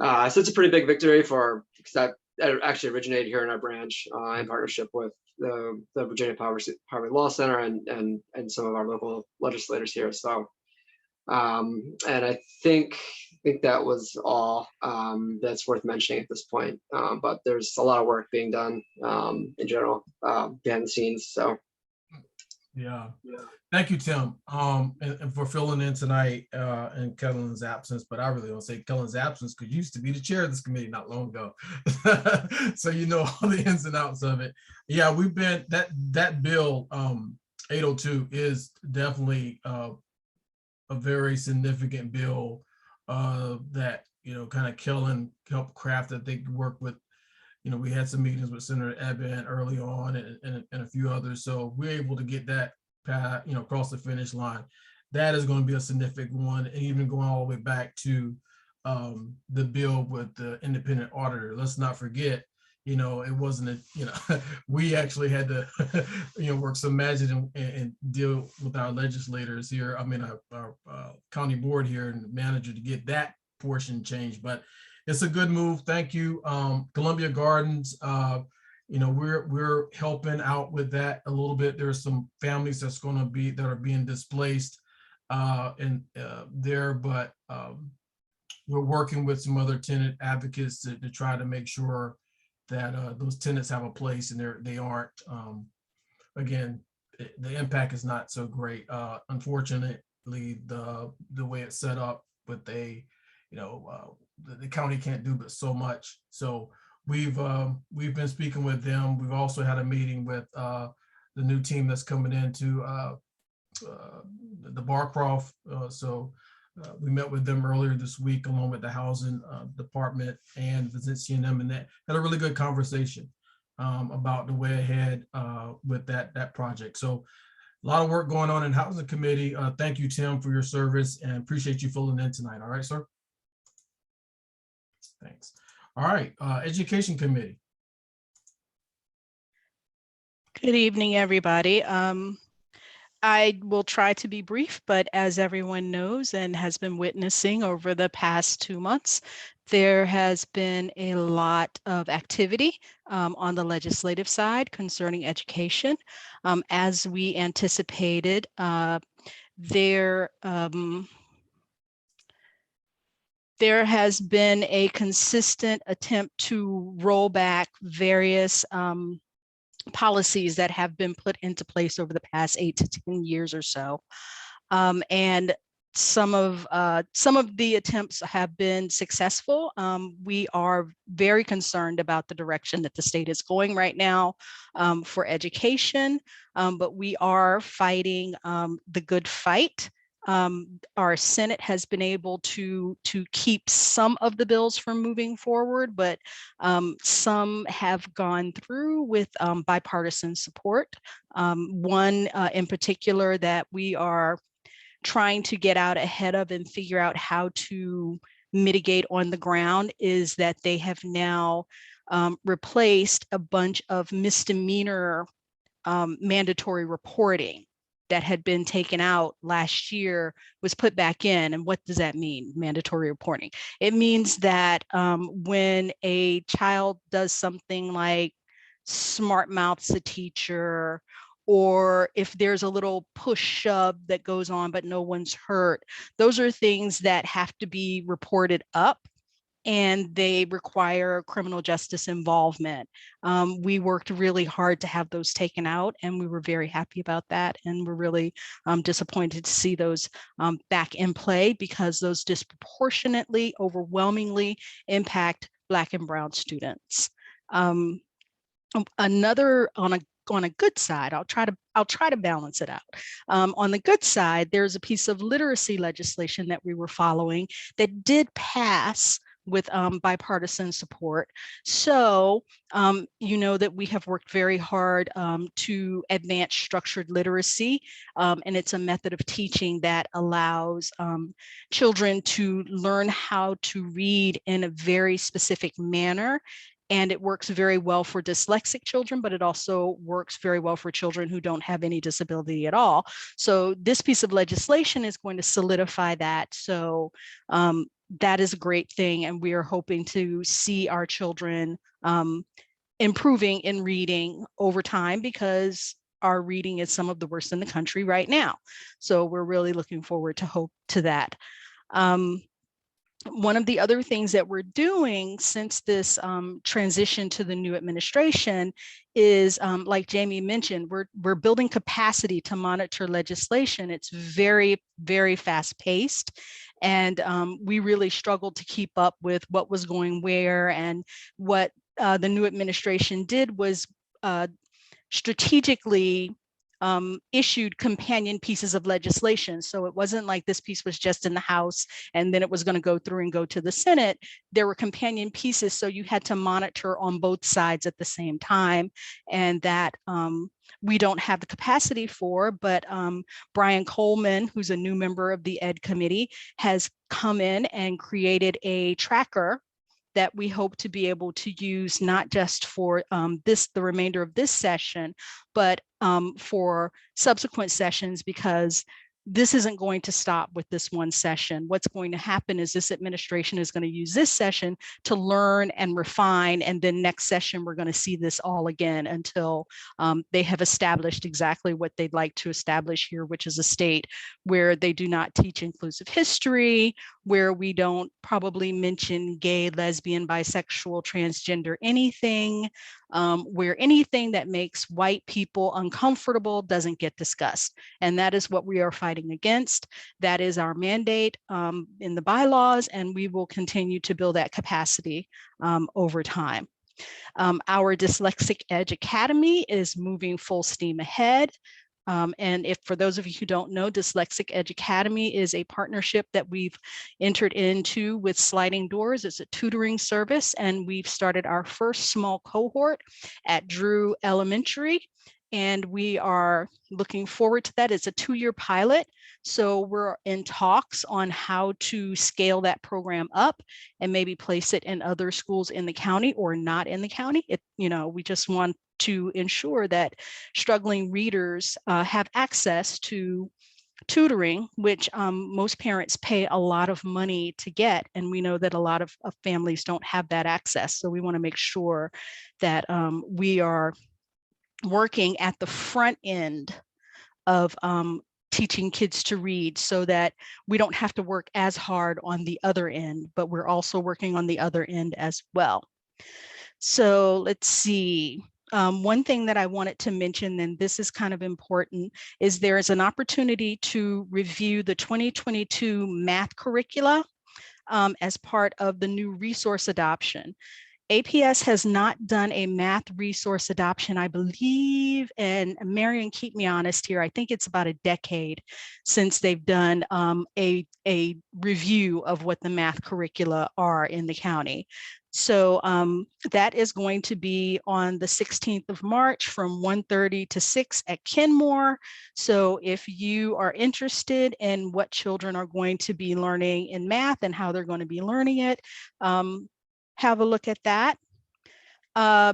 it's a pretty big victory because that actually originated here in our branch in partnership with the Virginia Poverty Law Center and some of our local legislators here. So, and I think that was all that's worth mentioning at this point. But there's a lot of work being done in general behind the scenes. So.
Yeah. Thank you, Tim, and for filling in tonight in Kellen's absence. But I really don't say Kellen's absence because you used to be the chair of this committee not long ago. So you know all the ins and outs of it. Yeah, we've been, that bill 802 is definitely a very significant bill that, you know, kind of Kellen helped craft. I think work with, you know, we had some meetings with Senator Eben early on and a few others. So we're able to get that, you know, across the finish line. That is going to be a significant one. And even going all the way back to the bill with the independent auditor. Let's not forget, you know, it wasn't, you know, we actually had to, you know, work some magic and deal with our legislators here. I mean, our county board here and manager to get that portion changed. But it's a good move. Thank you. Columbia Gardens, you know, we're helping out with that a little bit. There's some families that are being displaced there, but we're working with some other tenant advocates to try to make sure that those tenants have a place and they aren't, again, the impact is not so great. Unfortunately, the way it's set up with the county can't do but so much. So we've been speaking with them. We've also had a meeting with the new team that's coming into the Barcroft. We met with them earlier this week along with the housing department and Vaccination Progress, and that had a really good conversation about the way ahead with that project. So a lot of work going on in housing committee. Thank you, Tim, for your service and appreciate you filling in tonight. All right, sir. Thanks. All right, education committee.
Good evening, everybody. I will try to be brief, but as everyone knows and has been witnessing over the past 2 months, there has been a lot of activity on the legislative side concerning education. As we anticipated, there has been a consistent attempt to roll back various policies that have been put into place over the past 8 to 10 years or so. And some of the attempts have been successful. We are very concerned about the direction that the state is going right now for education, but we are fighting the good fight. Our Senate has been able to keep some of the bills from moving forward, but some have gone through with bipartisan support. One in particular that we are trying to get out ahead of and figure out how to mitigate on the ground is that they have now replaced a bunch of misdemeanor mandatory reporting that had been taken out last year was put back in. And what does that mean, mandatory reporting? It means that when a child does something like smart mouths a teacher, or if there's a little push shove that goes on but no one's hurt, those are things that have to be reported up and they require criminal justice involvement. We worked really hard to have those taken out, and we were very happy about that. And we're really disappointed to see those back in play because those disproportionately, overwhelmingly impact Black and Brown students. Another on a good side, I'll try to balance it out. On the good side, there's a piece of literacy legislation that we were following that did pass with bipartisan support. So you know that we have worked very hard to advance structured literacy, and it's a method of teaching that allows children to learn how to read in a very specific manner. And it works very well for dyslexic children, but it also works very well for children who don't have any disability at all. So this piece of legislation is going to solidify that. So that is a great thing. And we are hoping to see our children improving in reading over time, because our reading is some of the worst in the country right now. So we're really looking forward to that. One of the other things that we're doing since this transition to the new administration is, like Jamie mentioned, we're building capacity to monitor legislation. It's very, very fast paced. And we really struggled to keep up with what was going where. And what the new administration did was strategically issued companion pieces of legislation. So it wasn't like this piece was just in the House and then it was going to go through and go to the Senate. There were companion pieces, so you had to monitor on both sides at the same time, and that we don't have the capacity for. But Brian Coleman, who's a new member of the Ed Committee, has come in and created a tracker that we hope to be able to use not just for the remainder of this session, but for subsequent sessions, because this isn't going to stop with this one session. What's going to happen is this administration is going to use this session to learn and refine, and then next session we're going to see this all again until they have established exactly what they'd like to establish here, which is a state where they do not teach inclusive history, where we don't probably mention gay, lesbian, bisexual, transgender, anything, where anything that makes white people uncomfortable doesn't get discussed. And that is what we are fighting against. That is our mandate in the bylaws, and we will continue to build that capacity over time. Our Dyslexic Edge Academy is moving full steam ahead. And if for those of you who don't know, Dyslexic Edge Academy is a partnership that we've entered into with Sliding Doors. It's a tutoring service, and we've started our first small cohort at Drew Elementary. And we are looking forward to that. It's a 2-year pilot. So we're in talks on how to scale that program up and maybe place it in other schools in the county or not in the county. We just want to ensure that struggling readers have access to tutoring, which most parents pay a lot of money to get. And we know that a lot of families don't have that access. So we want to make sure that we are working at the front end of teaching kids to read, so that we don't have to work as hard on the other end, but we're also working on the other end as well. So let's see. One thing that I wanted to mention, and this is kind of important, is there is an opportunity to review the 2022 math curricula as part of the new resource adoption. APS has not done a math resource adoption, I believe, and Marion, keep me honest here, I think it's about a decade since they've done a review of what the math curricula are in the county. So that is going to be on the 16th of March from 1:30 to 6 at Kenmore. So if you are interested in what children are going to be learning in math and how they're going to be learning it, have a look at that. I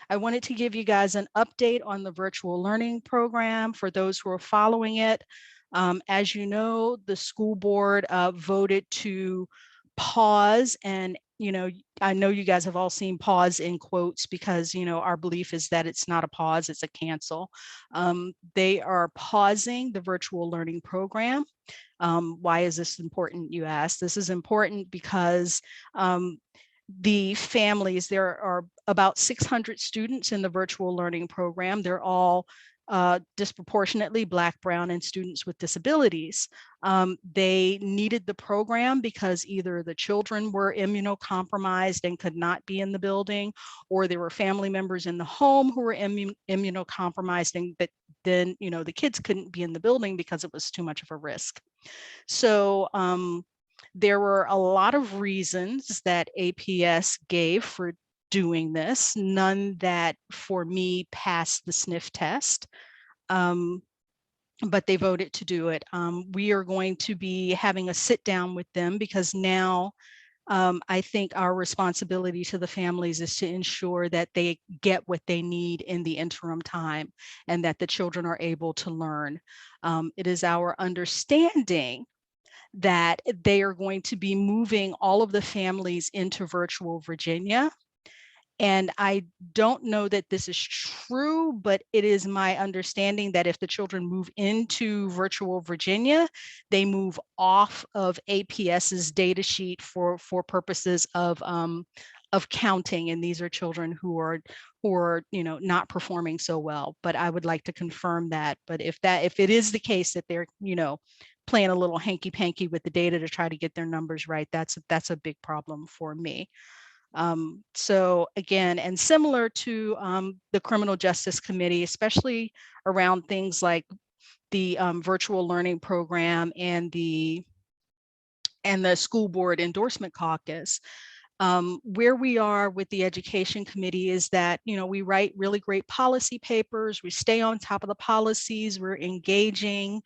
wanted to give you guys an update on the virtual learning program for those who are following it. As you know, the school board voted to pause, and I know you guys have all seen pause in quotes, because our belief is that it's not a pause, it's a cancel. They are pausing the virtual learning program. Why is this important, you ask? This is important because the families, there are about 600 students in the virtual learning program. They're all disproportionately Black, Brown, and students with disabilities. They needed the program because either the children were immunocompromised and could not be in the building, or there were family members in the home who were immunocompromised, but then the kids couldn't be in the building because it was too much of a risk. So There were a lot of reasons that APS gave for doing this, none that for me passed the sniff test. But they voted to do it. We are going to be having a sit down with them because now I think our responsibility to the families is to ensure that they get what they need in the interim time and that the children are able to learn. It is our understanding that they are going to be moving all of the families into virtual Virginia. And I don't know that this is true, but it is my understanding that if the children move into virtual Virginia, they move off of APS's data sheet for purposes of counting. And these are children who are not performing so well. But I would like to confirm that. But if it is the case that they're playing a little hanky panky with the data to try to get their numbers right, that's a big problem for me. So again, and similar to the Criminal Justice Committee, especially around things like the virtual learning program and the school board endorsement caucus, where we are with the Education Committee is that, we write really great policy papers, we stay on top of the policies, we're engaging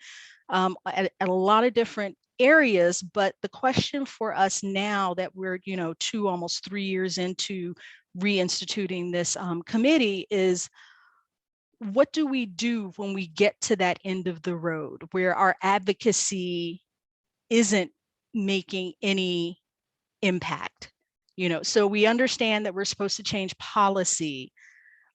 at a lot of different areas, but the question for us now that we're, almost 3 years into reinstituting this committee is, what do we do when we get to that end of the road where our advocacy isn't making any impact? So we understand that we're supposed to change policy.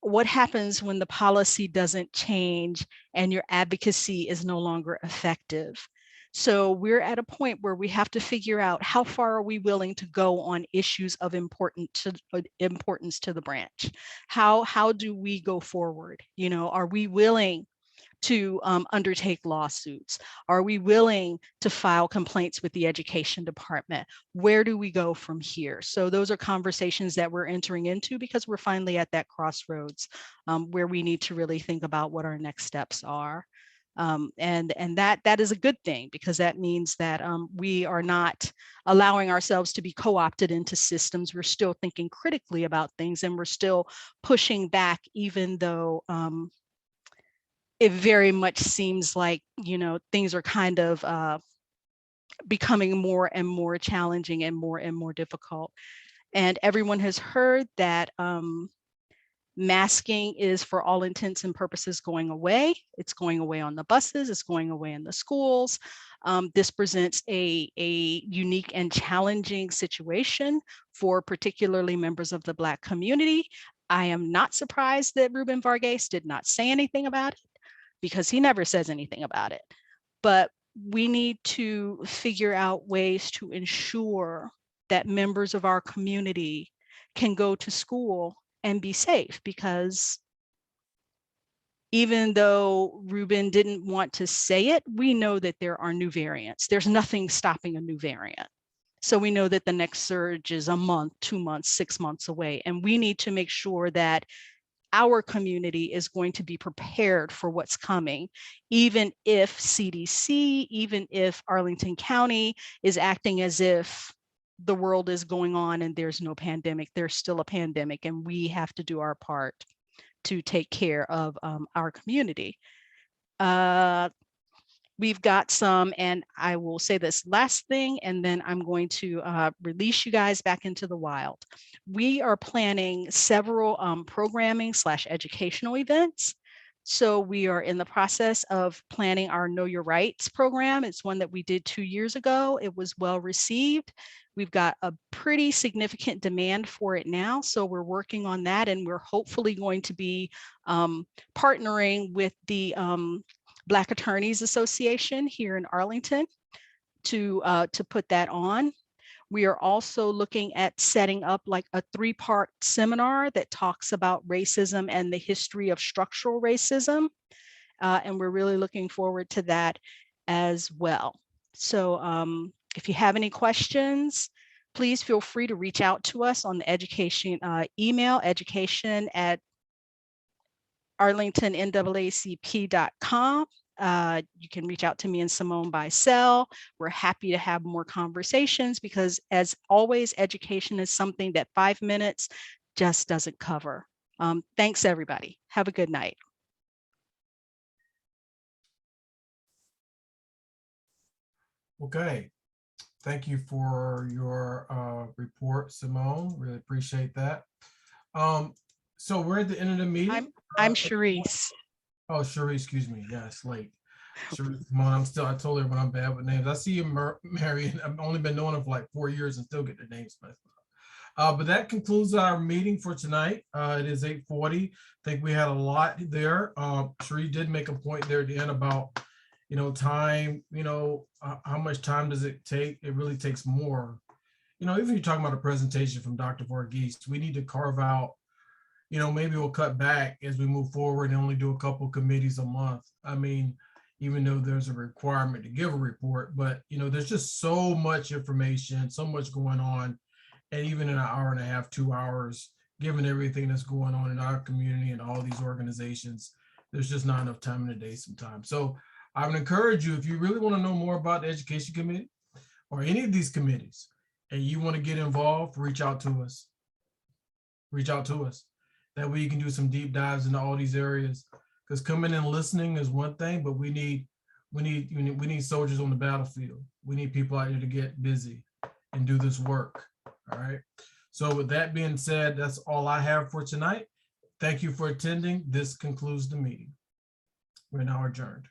What happens when the policy doesn't change and your advocacy is no longer effective? So we're at a point where we have to figure out how far are we willing to go on issues of importance to the branch? How do we go forward? Are we willing to undertake lawsuits? Are we willing to file complaints with the education department? Where do we go from here? So those are conversations that we're entering into because we're finally at that crossroads where we need to really think about what our next steps are. And that is a good thing because that means that we are not allowing ourselves to be co-opted into systems. We're still thinking critically about things and we're still pushing back, even though it very much seems like, things are kind of becoming more and more challenging and more difficult. And everyone has heard that masking is, for all intents and purposes, going away. It's going away on the buses, it's going away in the schools. This presents a unique and challenging situation for particularly members of the Black community. I am not surprised that Reuben Varghese did not say anything about it, because he never says anything about it. But we need to figure out ways to ensure that members of our community can go to school and be safe, because even though Reuben didn't want to say it, we know that there are new variants. There's nothing stopping a new variant. So we know that the next surge is a month, 2 months, 6 months away. And we need to make sure that our community is going to be prepared for what's coming, even if CDC, even if Arlington County is acting as if the world is going on and there's no pandemic. There's still a pandemic, and we have to do our part to take care of our community. We've got some, and I will say this last thing, and then I'm going to release you guys back into the wild. We are planning several programming/educational events. So we are in the process of planning our Know Your Rights program. It's one that we did 2 years ago. It was well received. We've got a pretty significant demand for it now. So we're working on that, and we're hopefully going to be partnering with the Black Attorneys Association here in Arlington to put that on. We are also looking at setting up like a 3-part seminar that talks about racism and the history of structural racism. And we're really looking forward to that as well. So if you have any questions, please feel free to reach out to us on the education email, education@arlingtonnaacp.com. You can reach out to me and Simone by cell. We're happy to have more conversations because, as always, education is something that 5 minutes just doesn't cover. Thanks, everybody. Have a good night.
Okay. Thank you for your report, Simone. Really appreciate that. So we're at the end of the meeting.
I'm Charisse.
Oh, Cherie, excuse me. Yeah, it's late. Cherie, Simone, I told everyone I'm bad with names. I see you, Mary. I've only been knowing her for like 4 years and still get their names messed up. But that concludes our meeting for tonight. It is 8:40. I think we had a lot there. Cherie did make a point there at the end about, time, how much time does it take? It really takes more. Even if you're talking about a presentation from Dr. Varghese, we need to carve out, maybe we'll cut back as we move forward and only do a couple committees a month. I mean, even though there's a requirement to give a report, but there's just so much information, so much going on. And even in an hour and a half, 2 hours, given everything that's going on in our community and all these organizations, there's just not enough time in the day sometimes. So I would encourage you, if you really want to know more about the Education Committee or any of these committees, and you want to get involved, reach out to us. Reach out to us. That way you can do some deep dives into all these areas. Because coming and listening is one thing, but we need soldiers on the battlefield. We need people out here to get busy and do this work. All right. So with that being said, that's all I have for tonight. Thank you for attending. This concludes the meeting. We're now adjourned.